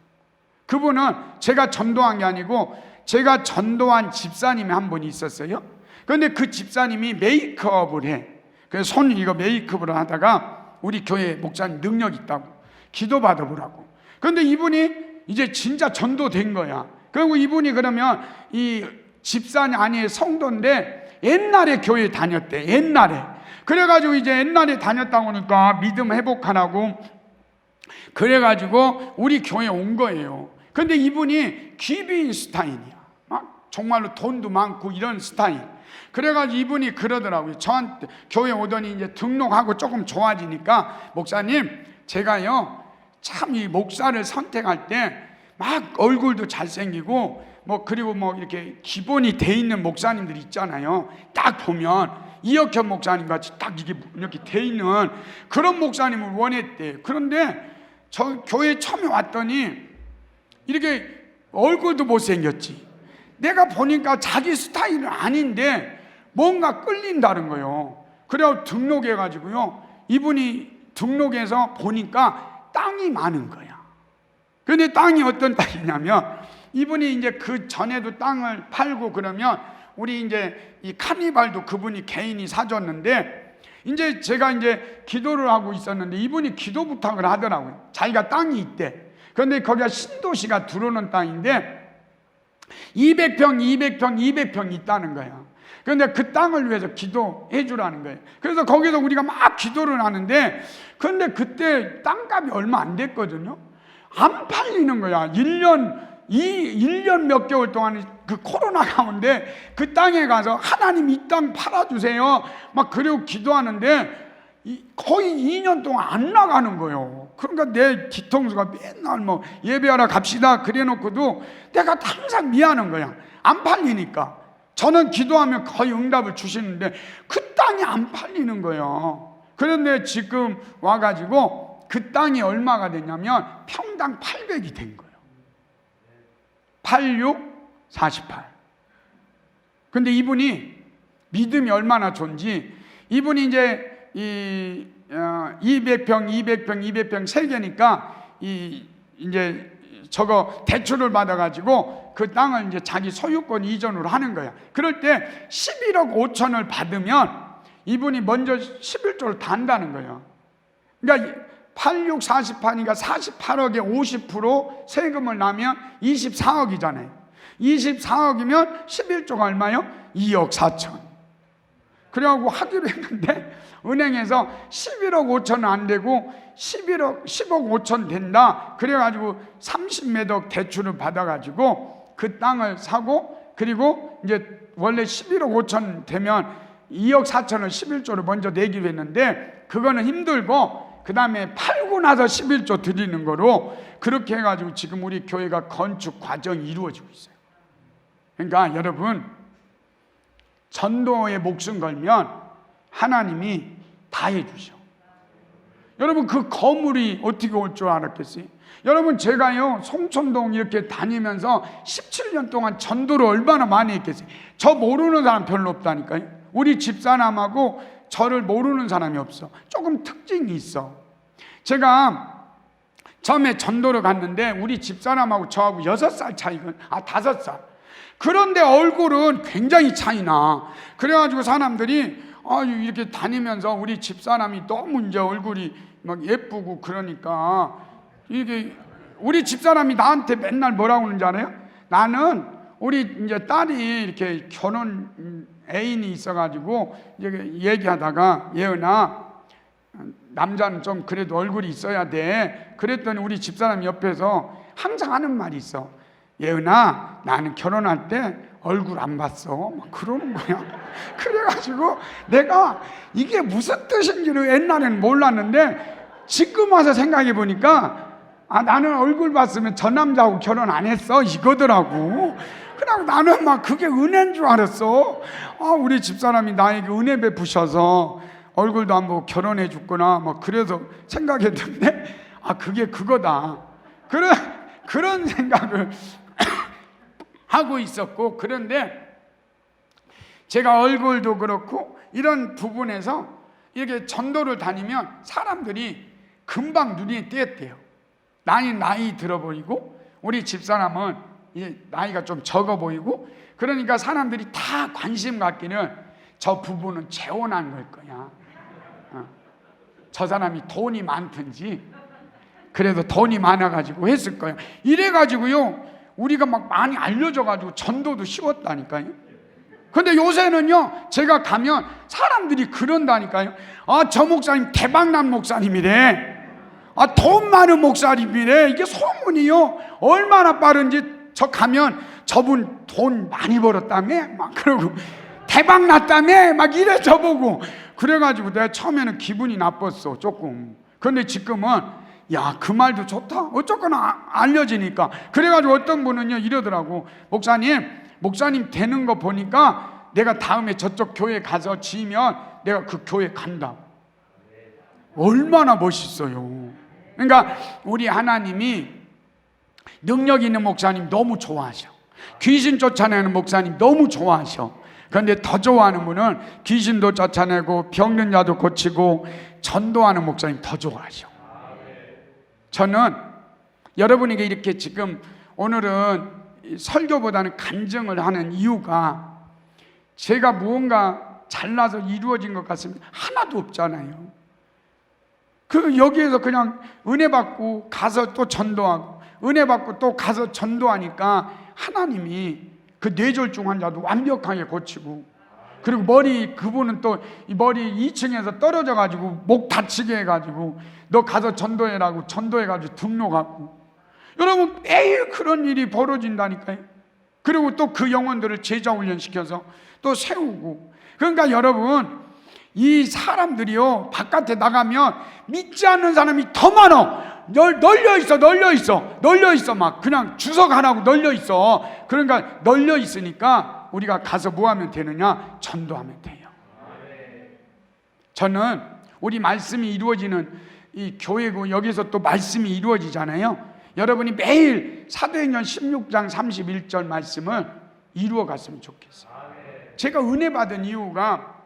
그분은 제가 전도한 게 아니고 제가 전도한 집사님이 한 분이 있었어요. 그런데 그 집사님이 메이크업을 해. 그래서 손 이거 메이크업을 하다가 우리 교회 목사님 능력 있다고 기도 받아보라고. 그런데 이분이 이제 진짜 전도된 거야. 그리고 이분이 그러면 이 집사님 아니 성도인데 옛날에 교회 다녔대. 옛날에. 그래가지고 이제 옛날에 다녔다 보니까 믿음 회복하라고 그래가지고 우리 교회에 온 거예요. 근데 이분이 귀비인 스타일이야. 막 정말로 돈도 많고 이런 스타일. 그래가지고 이분이 그러더라고요. 저한테 교회 오더니 이제 등록하고 조금 좋아지니까, 목사님 제가요 참 이 목사를 선택할 때 막 얼굴도 잘생기고 뭐 그리고 뭐 이렇게 기본이 돼 있는 목사님들 있잖아요. 딱 보면 이혁현 목사님 같이 딱 이렇게 돼 있는 그런 목사님을 원했대. 그런데 저 교회 처음에 왔더니 이렇게 얼굴도 못생겼지. 내가 보니까 자기 스타일은 아닌데 뭔가 끌린다는 거예요. 그래서 등록해가지고요, 이분이 등록해서 보니까 땅이 많은 거야. 근데 땅이 어떤 땅이냐면, 이분이 이제 그 전에도 땅을 팔고 그러면 우리 이제 이 카니발도 그분이 개인이 사줬는데, 이제 제가 이제 기도를 하고 있었는데 이분이 기도 부탁을 하더라고요. 자기가 땅이 있대. 그런데 거기가 신도시가 들어오는 땅인데 200평 있다는 거야. 그런데 그 땅을 위해서 기도해 주라는 거예요. 그래서 거기서 우리가 막 기도를 하는데, 그런데 그때 땅값이 얼마 안 됐거든요. 안 팔리는 거야. 1년 이 1년 몇 개월 동안 그 코로나 가운데 그 땅에 가서 하나님 이 땅 팔아주세요 막 그러고 기도하는데 거의 2년 동안 안 나가는 거예요. 그러니까 내 뒤통수가 맨날 뭐 예배하러 갑시다 그래 놓고도 내가 항상 미안한 거야. 안 팔리니까. 저는 기도하면 거의 응답을 주시는데 그 땅이 안 팔리는 거예요. 그런데 지금 와가지고 그 땅이 얼마가 됐냐면 평당 800이 된 거예요. 86, 48. 근데 이분이 믿음이 얼마나 좋은지, 이분이 이제 200평, 200평, 200평 세 개니까 이제 저거 대출을 받아가지고 그 땅을 이제 자기 소유권 이전으로 하는 거야. 그럴 때 11억 5천을 받으면 이분이 먼저 11조를 단다는 거예요. 그러니까 86, 48이니까 48억에 50% 세금을 나면 24억이잖아요. 24억이면 11조가 얼마요? 2억 4천. 그래갖고 하기로 했는데 은행에서 11억 5천은 안 되고 10억 5천 된다. 그래가지고 30매덕 대출을 받아가지고 그 땅을 사고, 그리고 이제 원래 11억 5천 되면 2억 4천을 11조를 먼저 내기로 했는데 그거는 힘들고 그 다음에 팔고 나서 11조 드리는 거로 그렇게 해가지고 지금 우리 교회가 건축 과정이 이루어지고 있어요. 그러니까 여러분, 전도에 목숨 걸면 하나님이 다 해주셔. 여러분, 그 거물이 어떻게 올 줄 알았겠어요? 여러분, 제가요 송천동 이렇게 다니면서 17년 동안 전도를 얼마나 많이 했겠어요? 저 모르는 사람 별로 없다니까요. 우리 집사람하고 저를 모르는 사람이 없어. 조금 특징이 있어. 제가 처음에 전도를 갔는데 우리 집사람하고 저하고 6살 차이가, 5살. 그런데 얼굴은 굉장히 차이나. 그래가지고 사람들이 이렇게 다니면서 우리 집사람이 너무 이제 얼굴이 막 예쁘고 그러니까 이게 우리 집사람이 나한테 맨날 뭐라고 하는지 알아요? 나는 우리 이제 딸이 이렇게 결혼 애인이 있어가지고 얘기하다가, 예은아, 남자는 좀 그래도 얼굴이 있어야 돼. 그랬더니 우리 집사람 옆에서 항상 하는 말이 있어. 예은아, 나는 결혼할 때 얼굴 안 봤어. 막 그러는 거야. 그래가지고 내가 이게 무슨 뜻인지를 옛날에는 몰랐는데 지금 와서 생각해 보니까 나는 얼굴 봤으면 저 남자하고 결혼 안 했어 이거더라고. 그냥 나는 막 그게 은혜인 줄 알았어. 우리 집사람이 나에게 은혜 베푸셔서 얼굴도 안 보고 결혼해 줬구나 뭐 그래서 생각했는데 그게 그거다. 그런 생각을 하고 있었고, 그런데 제가 얼굴도 그렇고 이런 부분에서 이렇게 전도를 다니면 사람들이 금방 눈에 띄었대요. 나이 들어 보이고 우리 집사람은 나이가 좀 적어 보이고, 그러니까 사람들이 다 관심 갖기는 저 부부는 재혼한 걸 거야. 저 사람이 돈이 많든지 그래도 돈이 많아가지고 했을 거야. 이래가지고요 우리가 막 많이 알려져가지고 전도도 쉬웠다니까요. 근데 요새는요 제가 가면 사람들이 그런다니까요. 저 목사님 대박난 목사님이래. 돈 많은 목사님이래. 이게 소문이요 얼마나 빠른지. 저 가면 저분 돈 많이 벌었다며 막 그러고 대박났다며 막 이래 저보고. 그래가지고 내가 처음에는 기분이 나빴어 조금. 근데 지금은 야, 그 말도 좋다. 어쨌거나 알려지니까. 그래가지고 어떤 분은요 이러더라고. 목사님 되는 거 보니까 내가 다음에 저쪽 교회 가서 지으면 내가 그 교회 간다. 얼마나 멋있어요. 그러니까 우리 하나님이 능력 있는 목사님 너무 좋아하셔. 귀신 쫓아내는 목사님 너무 좋아하셔. 그런데 더 좋아하는 분은 귀신도 쫓아내고 병든 자도 고치고 전도하는 목사님 더 좋아하셔. 저는 여러분에게 이렇게 지금 오늘은 설교보다는 간증을 하는 이유가, 제가 무언가 잘나서 이루어진 것 같으면 하나도 없잖아요. 여기에서 그냥 은혜 받고 가서 또 전도하고 은혜 받고 또 가서 전도하니까 하나님이 그 뇌졸중 환자도 완벽하게 고치고, 그리고 그분은 또 머리 2층에서 떨어져 가지고 목 다치게 해가지고 너 가서 전도해라고 전도해가지고 등록하고, 여러분 매일 그런 일이 벌어진다니까요. 그리고 또 그 영혼들을 제자 훈련시켜서 또 세우고. 그러니까 여러분 이 사람들이요 바깥에 나가면 믿지 않는 사람이 더 많아. 널려 있어 막 그냥 주석 하나고 널려 있어. 그러니까 널려 있으니까 우리가 가서 뭐 하면 되느냐? 전도하면 돼요. 저는 우리 말씀이 이루어지는 이 교회고 여기서 또 말씀이 이루어지잖아요. 여러분이 매일 사도행전 16장 31절 말씀을 이루어 갔으면 좋겠어요. 제가 은혜 받은 이유가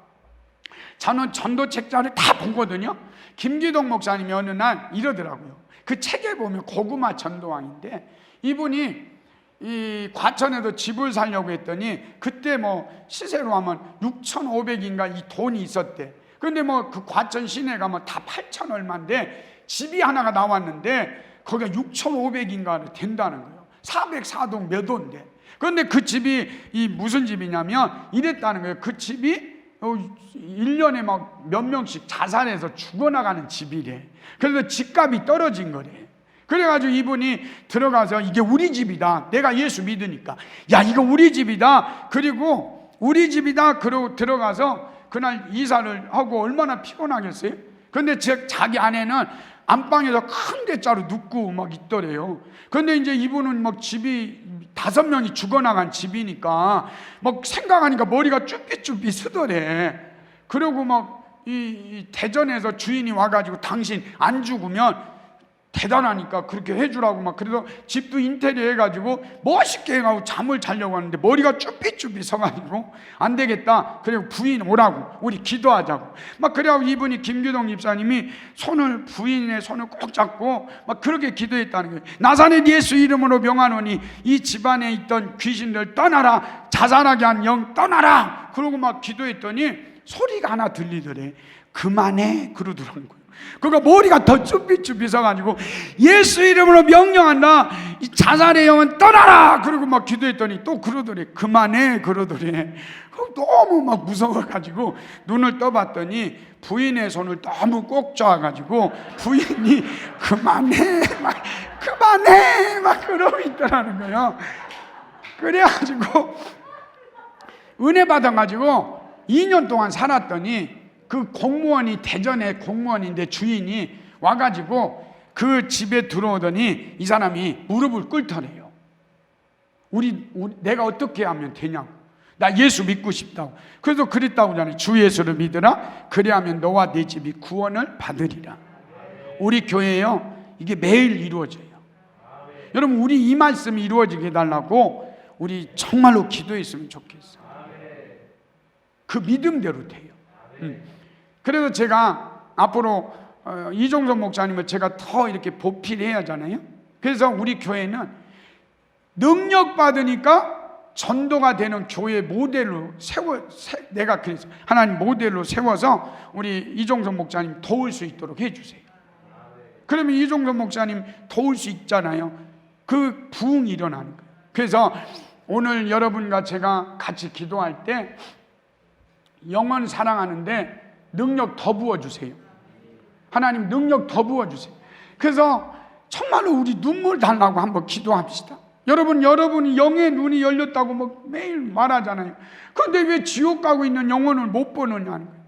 저는 전도 책자를 다 보거든요. 김기동 목사님이 어느 날 이러더라고요. 그 책에 보면 고구마 전도왕인데 이분이 이 과천에도 집을 살려고 했더니 그때 뭐 시세로 하면 6,500인가 이 돈이 있었대. 그런데 뭐 그 과천 시내가 뭐 다 8천 얼마인데 집이 하나가 나왔는데 거기가 6,500인가 된다는 거예요. 404동 몇 호인데. 그런데 그 집이 이 무슨 집이냐면 이랬다는 거예요. 그 집이 1년에 막 몇 명씩 자살해서 죽어나가는 집이래. 그래서 집값이 떨어진 거래. 그래가지고 이분이 들어가서 이게 우리 집이다. 내가 예수 믿으니까. 야, 이거 우리 집이다. 그리고 우리 집이다. 그러고 들어가서 그날 이사를 하고 얼마나 피곤하겠어요? 그런데 자기 아내는 안방에서 큰 대자로 눕고 막 있더래요. 그런데 이제 이분은 막 집이 5명이 죽어나간 집이니까 막 생각하니까 머리가 쭈삣쭈삣 쓰더래. 그리고 막 이 대전에서 주인이 와가지고 당신 안 죽으면 대단하니까 그렇게 해주라고 막 그래서 집도 인테리어 해가지고 멋있게 해가지고 잠을 자려고 하는데 머리가 쭈삣쭈삣 서가지고 안 되겠다. 그리고 부인 오라고 우리 기도하자고 막 그래가지고 이분이 김규동 집사님이 부인의 손을 꼭 잡고 막 그렇게 기도했다는 거예요. 나사렛 예수 이름으로 명하노니 이 집안에 있던 귀신들 떠나라. 자살하게 한 영 떠나라. 그러고 막 기도했더니 소리가 하나 들리더래. 그만해 그러더라는 거예요. 그러니까 머리가 더 쭈삣쭈삣 서가지고 예수 이름으로 명령한다. 이 자살의 영은 떠나라. 그러고 막 기도했더니 또 그러더래. 그만해 그러더래. 너무 막 무서워가지고 눈을 떠봤더니 부인의 손을 너무 꼭 쥐어가지고 부인이 그만해 막 그러고 있더라는 거예요. 그래가지고 은혜 받아가지고 2년 동안 살았더니 그 공무원이 대전의 공무원인데 주인이 와가지고 그 집에 들어오더니 이 사람이 무릎을 꿇더래요. 내가 어떻게 하면 되냐고. 나 예수 믿고 싶다고. 그래서 그랬다고 하잖아요. 주 예수를 믿으라. 그래야면 너와 네 집이 구원을 받으리라. 우리 교회요 이게 매일 이루어져요. 여러분 우리 이 말씀이 이루어지게 해달라고 우리 정말로 기도했으면 좋겠어요. 그 믿음대로 돼요. 그래서 제가 앞으로 이종석 목사님을 제가 더 이렇게 보필해야 하잖아요. 그래서 우리 교회는 능력 받으니까 전도가 되는 교회 모델로 내가 그래서 하나님 모델로 세워서 우리 이종석 목사님 도울 수 있도록 해주세요. 그러면 이종석 목사님 도울 수 있잖아요. 그 부흥이 일어나는 거예요. 그래서 오늘 여러분과 제가 같이 기도할 때 영혼 사랑하는데 능력 더 부어주세요. 하나님 능력 더 부어주세요. 그래서 정말로 우리 눈물 달라고 한번 기도합시다. 여러분이 영의 눈이 열렸다고 뭐 매일 말하잖아요. 그런데 왜 지옥 가고 있는 영혼을 못 보느냐는 거예요.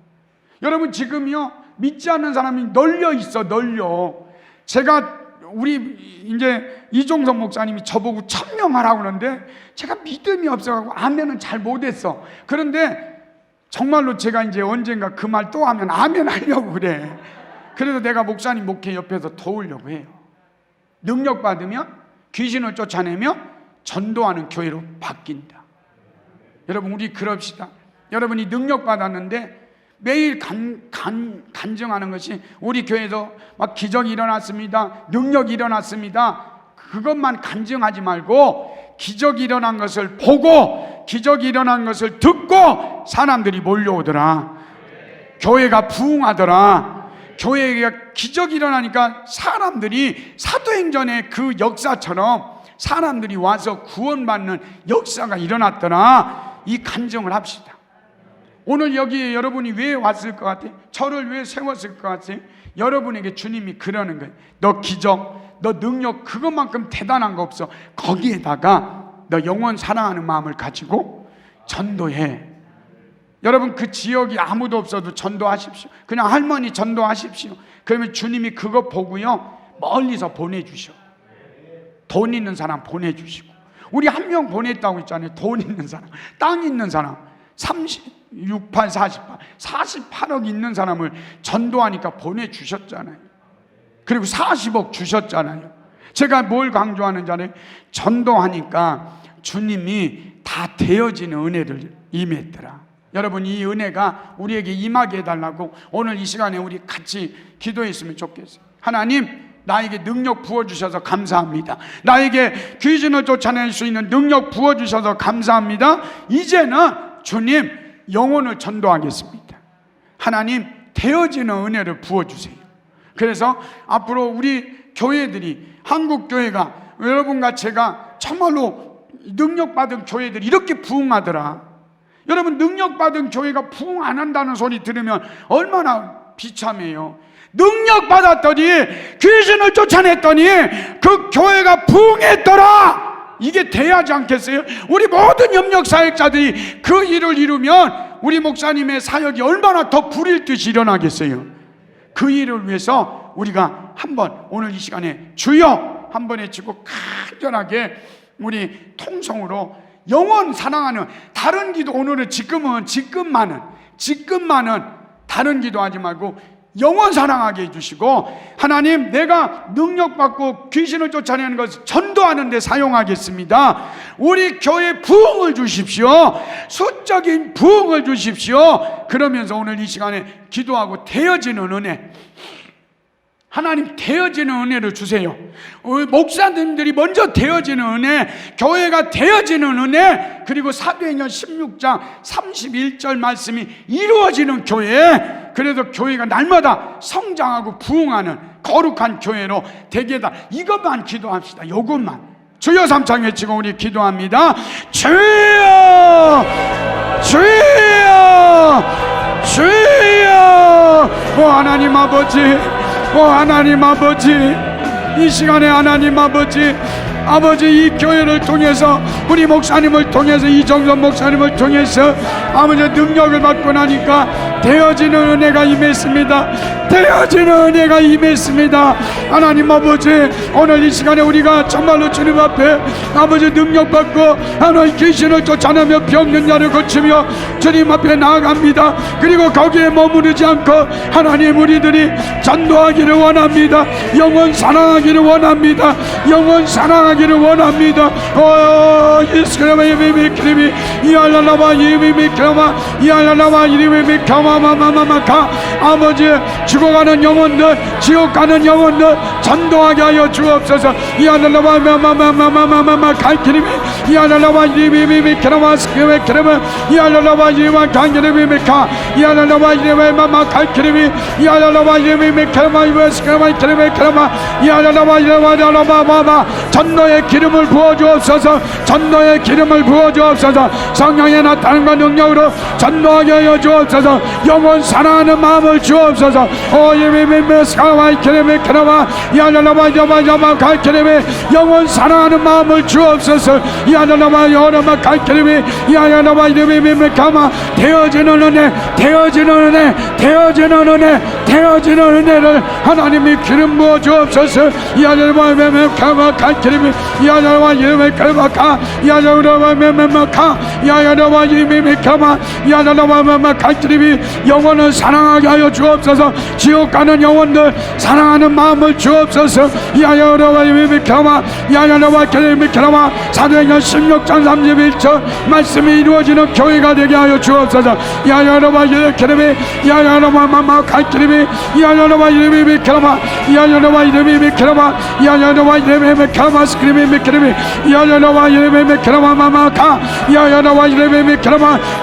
여러분 지금요 믿지 않는 사람이 널려 있어. 제가 우리 이제 이종석 목사님이 저보고 천명하라고 그러는데 제가 믿음이 없어가지고 아멘은 잘 못했어. 그런데 정말로 제가 이제 언젠가 그 말 또 하면 아멘 하려고 그래. 그래서 내가 목사님 목회 옆에서 도우려고 해요. 능력 받으면 귀신을 쫓아내며 전도하는 교회로 바뀐다. 여러분 우리 그럽시다. 여러분이 능력 받았는데 매일 간증하는 것이 우리 교회에서 막 기적이 일어났습니다. 능력이 일어났습니다. 그것만 간증하지 말고 기적이 일어난 것을 보고 기적이 일어난 것을 듣고 사람들이 몰려오더라. 교회가 부흥하더라. 교회가 기적이 일어나니까 사람들이 사도행전의 그 역사처럼 사람들이 와서 구원받는 역사가 일어났더라. 이 간증을 합시다. 오늘 여기에 여러분이 왜 왔을 것 같아요? 저를 왜 세웠을 것 같아요? 여러분에게 주님이 그러는 거예요. 너 기적, 너 능력 그것만큼 대단한 거 없어. 거기에다가 너 영원 사랑하는 마음을 가지고 전도해. 여러분, 그 지역이 아무도 없어도 전도하십시오. 그냥 할머니 전도하십시오. 그러면 주님이 그거 보고요 멀리서 보내주셔. 돈 있는 사람 보내주시고. 우리 한 명 보냈다고 했잖아요. 돈 있는 사람, 땅 있는 사람. 38, 48억 있는 사람을 전도하니까 보내주셨잖아요. 그리고 40억 주셨잖아요. 제가 뭘 강조하는지 알아요? 전도하니까 주님이 다 되어지는 은혜를 임했더라. 여러분, 이 은혜가 우리에게 임하게 해달라고 오늘 이 시간에 우리 같이 기도했으면 좋겠어요. 하나님, 나에게 능력 부어주셔서 감사합니다. 나에게 귀신을 쫓아낼 수 있는 능력 부어주셔서 감사합니다. 이제는 주님 영혼을 전도하겠습니다. 하나님, 되어지는 은혜를 부어주세요. 그래서 앞으로 우리 교회들이, 한국교회가, 여러분과 제가 정말로 능력받은 교회들이 이렇게 부흥하더라. 여러분, 능력받은 교회가 부흥 안 한다는 소리 들으면 얼마나 비참해요. 능력받았더니, 귀신을 쫓아냈더니 그 교회가 부흥했더라. 이게 돼야지 않겠어요? 우리 모든 협력사역자들이 그 일을 이루면 우리 목사님의 사역이 얼마나 더 불일 듯이 일어나겠어요? 그 일을 위해서 우리가 한번 오늘 이 시간에 주여 한번 외치고 간절하게 우리 통성으로 영원 사랑하는, 다른 기도, 오늘은 지금만은 다른 기도하지 말고 영원 사랑하게 해주시고, 하나님, 내가 능력받고 귀신을 쫓아내는 것을 전도하는 데 사용하겠습니다. 우리 교회 부흥을 주십시오. 수적인 부흥을 주십시오. 그러면서 오늘 이 시간에 기도하고 되어지는 은혜, 하나님 되어지는 은혜를 주세요. 목사님들이 먼저 되어지는 은혜, 교회가 되어지는 은혜, 그리고 사도행전 16장 31절 말씀이 이루어지는 교회, 그래서 교회가 날마다 성장하고 부흥하는 거룩한 교회로 되게 해달라. 이것만 기도합시다. 이것만. 주여 삼창 외치고 우리 기도합니다. 주여, 주여, 주여. 오 하나님 아버지, 오 하나님 아버지, 이 시간에 하나님 아버지, 이 교회를 통해서, 우리 목사님을 통해서, 이정선 목사님을 통해서 아버지 능력을 받고 나니까 되어지는 은혜가 임했습니다. 되어지는 은혜가 임했습니다. 하나님 아버지, 오늘 이 시간에 우리가 정말로 주님 앞에 아버지 능력 받고 하나님 귀신을 쫓아내며 병든 자를 고치며 주님 앞에 나아갑니다. 그리고 거기에 머무르지 않고 하나님, 우리들이 전도하기를 원합니다. 영원 사랑하기를 원합니다. 영원 사랑하기를 원합니다. 이스크레마 이미미 크리미 이알라라마 이미미 크라마 이알라라마 이미미 크라마마마마마카. 아버지, 죽어가는 영혼들, 지옥 가는 영혼들 전도하게 하여 주옵소서. 이알라라마 마마마마마마마 갈키리미 이알라라마 이미미 크라마 스크레마 크라마 이알라라마 이미마 강기리미 카 이알라라마 이미마 마마 갈키리미 이알라라마 이미미 크라마 이미마 스크레마 크라마 크라마 이알라라마 이미마 마마. 전도의 기름을 부어주옵소서. 전도의 기름을 부어주옵소서. 성령의 나타남과 능력으로 전도하게 하여 주옵소서. 영원 사랑하는 마음을 주옵소서. 영원 사랑하는 마음을 주옵소서. 되어지는 은혜, 되어지는 은혜, 되어지는 은혜, 되어지는 은혜를 하나님이 기름 부어 주옵소서. 영혼을 사랑하게 하여 주옵소서. 지옥 가는 영혼들 사랑하는 마음을 주옵소서. 사도행전 16장 31절 말씀이 이루어지는 교회가 되게 하여 주옵소서.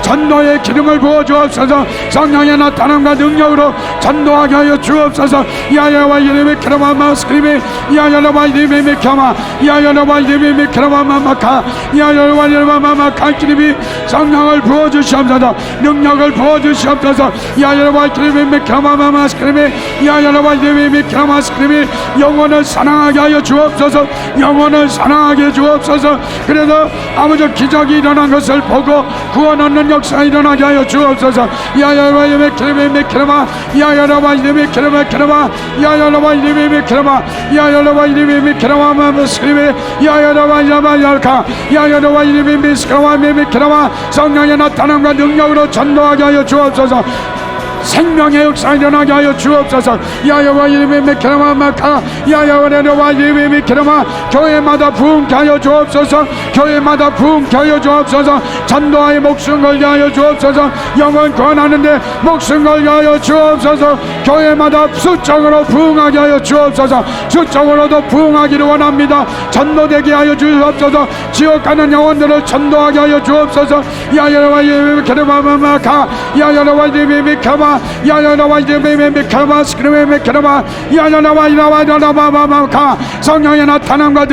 전도의 기름을 부어 주옵소서. 성령의 나타남과 능력으로 전도하게 하여 주옵소서. 야야와 이름이 크라마마 스크리미 야야와 이름이 켜마 야야와 이름이 크라마마마카 야야와 이름마마마 칼키리미. 성령을 부어 주시옵소서. 능력을 부어 주시옵소서. 야야와 이름이 크라마마마 스크리미 야야와 이름이 크라마 마스크림이 영혼을 사랑하게 하여 주옵소서. 영혼을 사랑하게 주옵소서. 그래서 아버지 기적이 일어난 것을 보고 구원 얻는 역사 일어나게 하여 주옵소서. 야야와 이름의 기름의 미키라마 야야라와 이름의 기름의 기라마 야야라와 이름의 미키라마 야야라와 이름의 미키라마 마스크림이 야야라와 이름의 열카 야야라와 이름의 미스카와 미키라마 성령의 나타남과 능력으로 전도하게 하여 주옵소서. 생명의 역사 일어나게 하여 주옵소서. 야여와 이름의 미키라마 마카 야여와 이름의 미키라마 교회마다 부흥케 하여 주옵소서. 교회마다 부흥케 하여 주옵소서. 전도하에 목숨 걸게 하여 주옵소서. 영혼 구원하는데 목숨 걸게 하여 주옵소서. 교회마다 수적으로 부흥하게 하여 주옵소서. 수적으로도 부흥하기를 원합니다. 전도되게 하여 주옵소서. 지옥 가는 영혼들을 전도하게 하여 주옵소서. 야여와 이름의 미키라마 마카 야여와 이름의 미키라마 야야나와 이름의 미카마 스크림의 미카마 야야나와 이라와이라마마마카 성령의 나타남과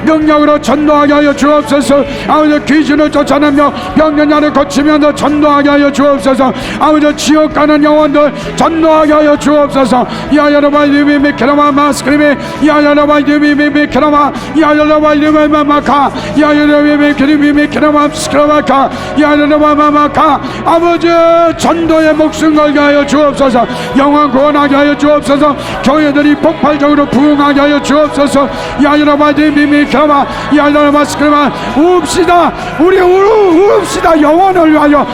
능력으로 전도하게 하여 주옵소서. 아버지 귀신을 쫓아내며 병nhân 자를 고치면서 전도하게 하여 주옵소서. 아버지 지옥 가는 영혼들 전도하게 하여 주옵소서. 야야나와 이름의 미카마 마스크림의 야야나와 이름의 미카마 야야나와 이름의 마마카 야야나와 이름의 미카마 스크라마카 야야나와 마마카 아버지 전도의 목숨 걸게 하여 주옵소서. 영원 구원하게 하여 주옵소서. 교회들이 폭발적으로 부흥하게 하여 주옵소서. 야이라바디 미미카마 야이라바스크마 웁시다. 우리 웁시다. 영원을 위하여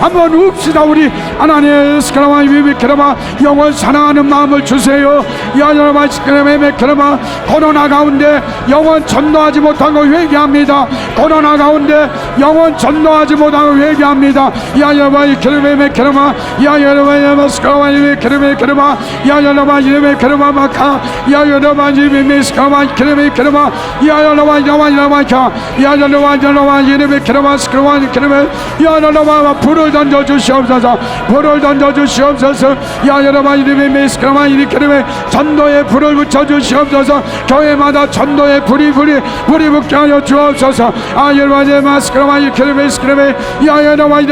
한번 웁시다. 우리 하나님 스크라마 미미카마 영원 사랑하는 마음을 주세요. 야이라바스크마 미미카마 코로나 가운데 영원 전도하지 못하고 회개합니다. 코로나 가운데 영원 전도하지 못하고 회개합니다. 야이라바이 크르메 크르마 야야라바 스카와 이메 크르메 크르마 야야라바 이메 크르마 마카 야야라바 이메 스카와 크르메 크르마 야야라바 야와야와카 야야라바 이메 크르마 스카와 크르메 야야라바 불을 던져 주시옵소서. 불을 던져 주시옵소서. 야야라바 이메 스카와 이메 크르메 전도의 불을 붙여 주시옵소서. 교회마다 전도의 불이 붙게 하여 주옵소서. 아야라바 마스카와 크르메 스크르메 야야라바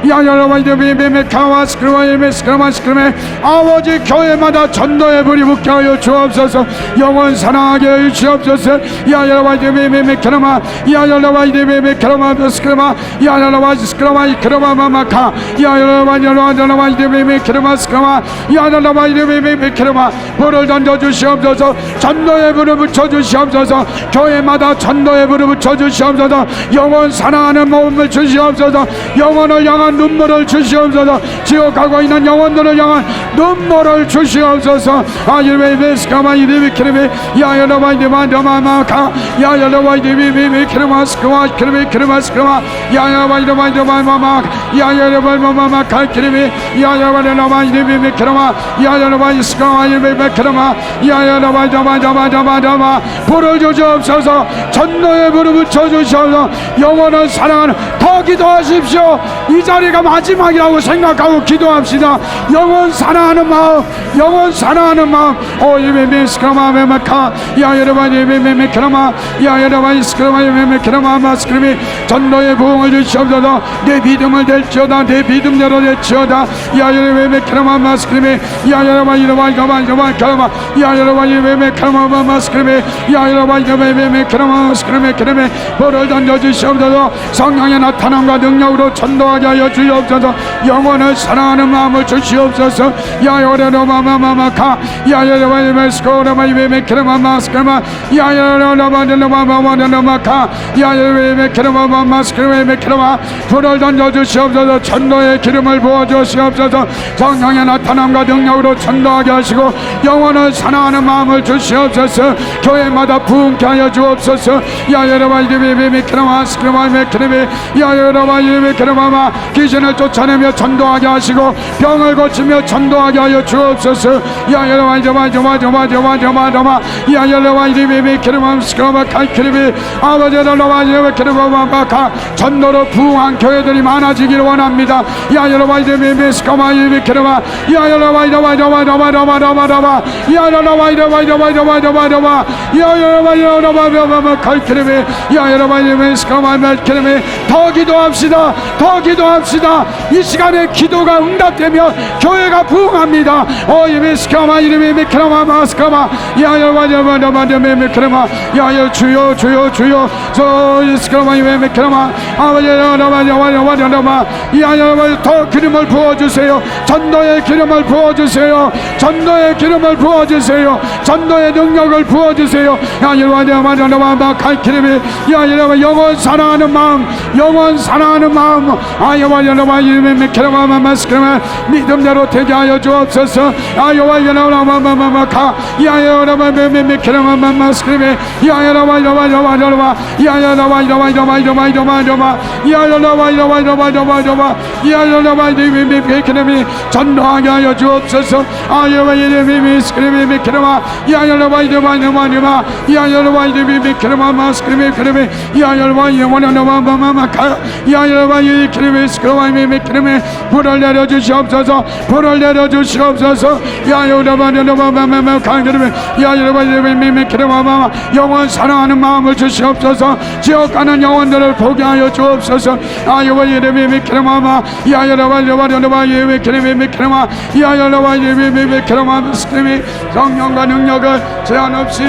야야라바 이메 카와 스크르마 이메 스크르마 스크르메 아버지 교회마다 전도의 불이 붙게 하여 주옵소서. 영원 사랑하게 하여 주옵소서. 야야라바 이메 크르마 야야라바 이메 크르마 스크르마 야야라바 스크르마 크르마 마마카 야야라바 이메 크르마 스크르마 야야라바 이메 크르마 불을 던져 주시옵소서. 전도의 불을 붙여 주시옵소서. 교회마다 전도의 불을 붙여 주시옵소서. 영원 사랑하는 마음을 주시옵소서. 영원을 향한 눈물을 주시옵소서. 지옥 가고 있는 영혼들을 향한 눈물을 주시옵소서. 아이베스카마 이르비 크르비 야야라바 이르마마마카 야야라바 이르비 크르마스카와 크르비 크르마스카와 야야바 이르마마마마 야야라바 마마마카 크르비 야야바라바 이르비 크르마 야야라바 이스카와 이르비 크르마 야야라바 자바자바자바자바 불을 주시옵소서. 전도의 불을 붙여 주시옵소서. 영혼을 사랑하는 더 기도하십시오. 이 자리가 마지막이라고 생각하고 기도합시다. 영원 사랑하는 마음, 영원 사랑하는 마음. 오이메메스카마 메마카 야여러바이메메크라마 야여러바이스크라마이메메크라마 마스크림이 전도의 부흥을 주시옵소서. 내 믿음을 될지어다. 내 믿음대로 될지어다. 야여러바이메크라마 마스크림이 야여러바이르바이가바이가바이가바 야여러바이메메크라마 마스크림이 야여러바이메메크라마 마스크림이 크림이 불을 던져 주시옵소서. 성령의 나타남과 능력으로 전도하게 하여 주시옵소서. 영원을 사랑하는 마음을 주시옵소서. 야여러마마마마카 야여러마이메스코라마이메메크라마마스크라마 야여러마마마마마마카 야여러마이메크라마마스크라마이메크라마 불을 던져 주시옵소서. 전도의 기름을 부어 주시옵소서. 성령의 나타남과 능력으로 전도하게 하시고 영원을 사랑하는 마음을 주시옵소서. 교회마다 부흥케 하여 주옵소서. 야여러마이메메크라마스크라마이메크라마 야여러마이메크라마마 귀신을 쫓아내며 전도하게 하시고 병을 고치며 전도하게 하여 주옵소서. 야여러마이저마저마저마저마저마저마 야여러마이메메크라마스크라마카이크리비 아버지여러마이메크라마마카 전도로 부흥한 교회들이 많아지기를 원합니다. 야여러마이메메스카마이메크라마 야여러마이저마저마저마저마저마 야여러마이저마저마저마저마 야여러마이저마저마저마카이크리비 야여러마이메스카마이메크리비 더 기도합시다. 더 기도합시다. 이 이 시간에 기도가 응답되면 교회가 부흥합니다. 예메스카마 이름이 미크라마 마스카마 야야와야와야와야메메크라마 야야 주여 주여 주여 소이스카마 이메메크라마 아와야와야와야와야마 야야와 더 기름을 부어주세요. 전도의 기름을 부어주세요. 전도의 기름을 부어주세요. 전도의 능력을 부어주세요. 야야와야와야와야 갈기름이 야야와 영원 사랑하는 마음, 영원 사랑하는 마음 아야와야와 이메메크라마 마스카마 믿음대로 되게 하여 주옵소서. 아야와야와야와야마카 야야와야와야메메크라마마스크레메 야야와야와야와야와 야야와야와야와야와야와 야야와야와야와야와 야야와야메메크레메 전도하게 하여 주옵소서. 아야와야메메스크레메메크레마 야야와야와야와야와 야야와야메메크레마마스크레메크레메 야야와야와야와야마카 야야와야메크레메스크레메메크레메 불을 내려주시옵소서. 불을 내려주시옵소서. 야야와야와야와야마 강그레메 야야와야메메크레마마 영원 사랑하는 마음을 주시옵소서. 지옥 가는 영혼들을 보게 하여 주옵소서. 아야와야메메크레마마 야야와야와야와야메크레메메크레마 야야와야메메크레마 스크레메 성령과 능력을 제한 없이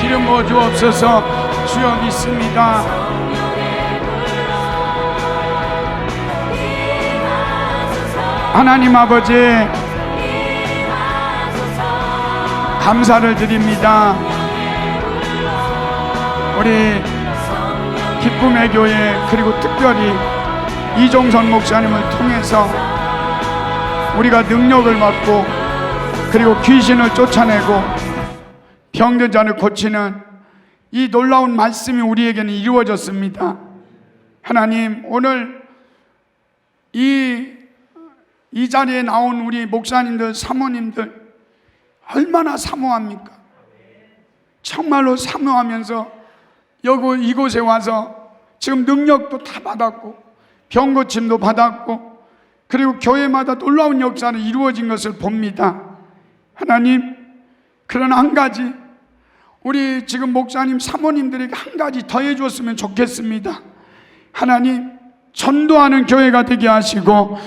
기름 부어 주옵소서. 주여 믿습니다. 하나님 아버지 감사를 드립니다. 우리 기쁨의 교회 그리고 특별히 이종선 목사님을 통해서 우리가 능력을 받고 그리고 귀신을 쫓아내고 병든 자를 고치는 이 놀라운 말씀이 우리에게는 이루어졌습니다. 하나님 오늘 이 자리에 나온 우리 목사님들 사모님들 얼마나 사모합니까? 정말로 사모하면서 이곳에 와서 지금 능력도 다 받았고 병고침도 받았고 그리고 교회마다 놀라운 역사는 이루어진 것을 봅니다. 하나님 그러나 한 가지 우리 지금 목사님 사모님들에게 한 가지 더해 주었으면 좋겠습니다. 하나님 전도하는 교회가 되게 하시고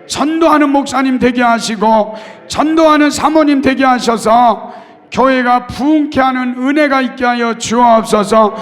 전도하는 목사님 되게 하시고 전도하는 사모님 되게 하셔서 교회가 부흥케 하는 은혜가 있게 하여 주옵소서.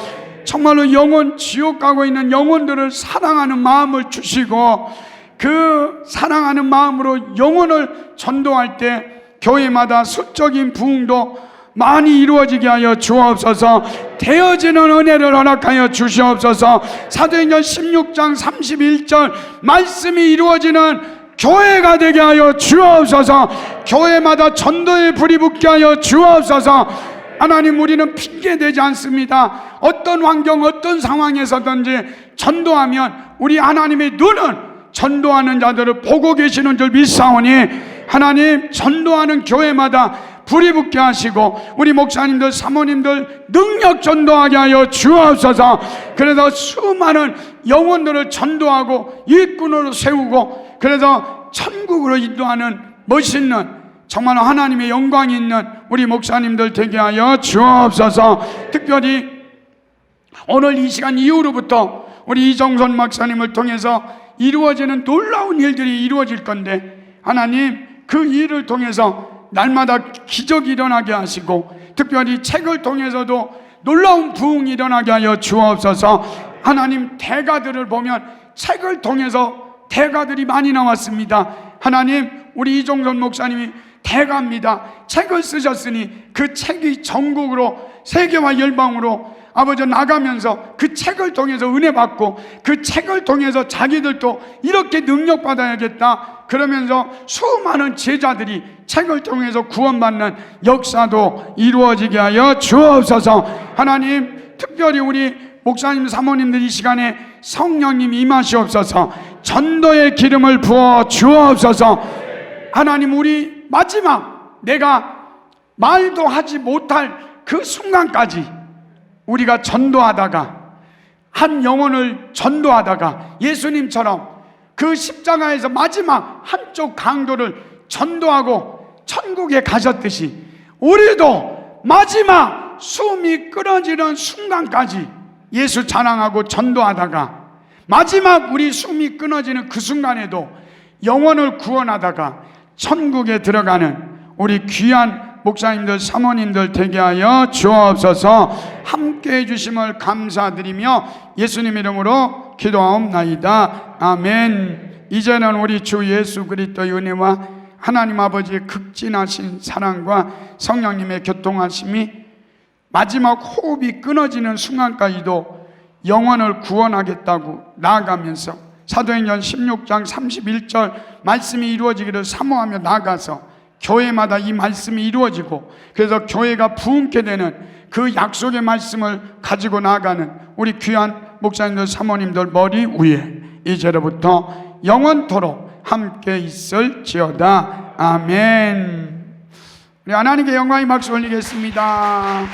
정말로 영혼 지옥 가고 있는 영혼들을 사랑하는 마음을 주시고 그 사랑하는 마음으로 영혼을 전도할 때 교회마다 수적인 부흥도 많이 이루어지게 하여 주옵소서. 되어지는 은혜를 허락하여 주시옵소서. 사도행전 16장 31절 말씀이 이루어지는 교회가 되게 하여 주옵소서. 교회마다 전도의 불이 붙게 하여 주옵소서. 하나님 우리는 핑계대지 않습니다. 어떤 환경 어떤 상황에서든지 전도하면 우리 하나님의 눈은 전도하는 자들을 보고 계시는 줄 믿사오니 하나님 전도하는 교회마다 불이 붙게 하시고 우리 목사님들 사모님들 능력 전도하게 하여 주옵소서. 그래서 수많은 영혼들을 전도하고 일꾼으로 세우고 그래서 천국으로 인도하는 멋있는 정말 하나님의 영광이 있는 우리 목사님들 되게 하여 주옵소서. 특별히 오늘 이 시간 이후로부터 우리 이종선 목사님을 통해서 이루어지는 놀라운 일들이 이루어질 건데 하나님 그 일을 통해서 날마다 기적이 일어나게 하시고 특별히 책을 통해서도 놀라운 부흥이 일어나게 하여 주옵소서. 하나님 대가들을 보면 책을 통해서 대가들이 많이 나왔습니다. 하나님 우리 이종선 목사님이 대가입니다. 책을 쓰셨으니 그 책이 전국으로 세계와 열방으로 아버지 나가면서 그 책을 통해서 은혜 받고 그 책을 통해서 자기들도 이렇게 능력 받아야겠다 그러면서 수많은 제자들이 책을 통해서 구원받는 역사도 이루어지게 하여 주옵소서. 하나님 특별히 우리 목사님 사모님들 이 시간에 성령님 임하시옵소서. 전도의 기름을 부어 주옵소서. 하나님 우리 마지막 내가 말도 하지 못할 그 순간까지 우리가 전도하다가 한 영혼을 전도하다가 예수님처럼 그 십자가에서 마지막 한쪽 강도를 전도하고 천국에 가셨듯이 우리도 마지막 숨이 끊어지는 순간까지 예수 자랑하고 전도하다가 마지막 우리 숨이 끊어지는 그 순간에도 영혼을 구원하다가 천국에 들어가는 우리 귀한 목사님들, 사모님들 되게 하여 주옵소서. 함께 해주심을 감사드리며 예수님 이름으로 기도하옵나이다. 아멘. 이제는 우리 주 예수 그리스도의 은혜와 하나님 아버지의 극진하신 사랑과 성령님의 교통하심이 마지막 호흡이 끊어지는 순간까지도 영혼을 구원하겠다고 나아가면서 사도행전 16장 31절 말씀이 이루어지기를 사모하며 나아가서 교회마다 이 말씀이 이루어지고 그래서 교회가 부흥케 되는 그 약속의 말씀을 가지고 나아가는 우리 귀한 목사님들, 사모님들 머리 위에 이제로부터 영원토록 함께 있을지어다. 아멘. 우리 하나님께 영광의 박수 올리겠습니다.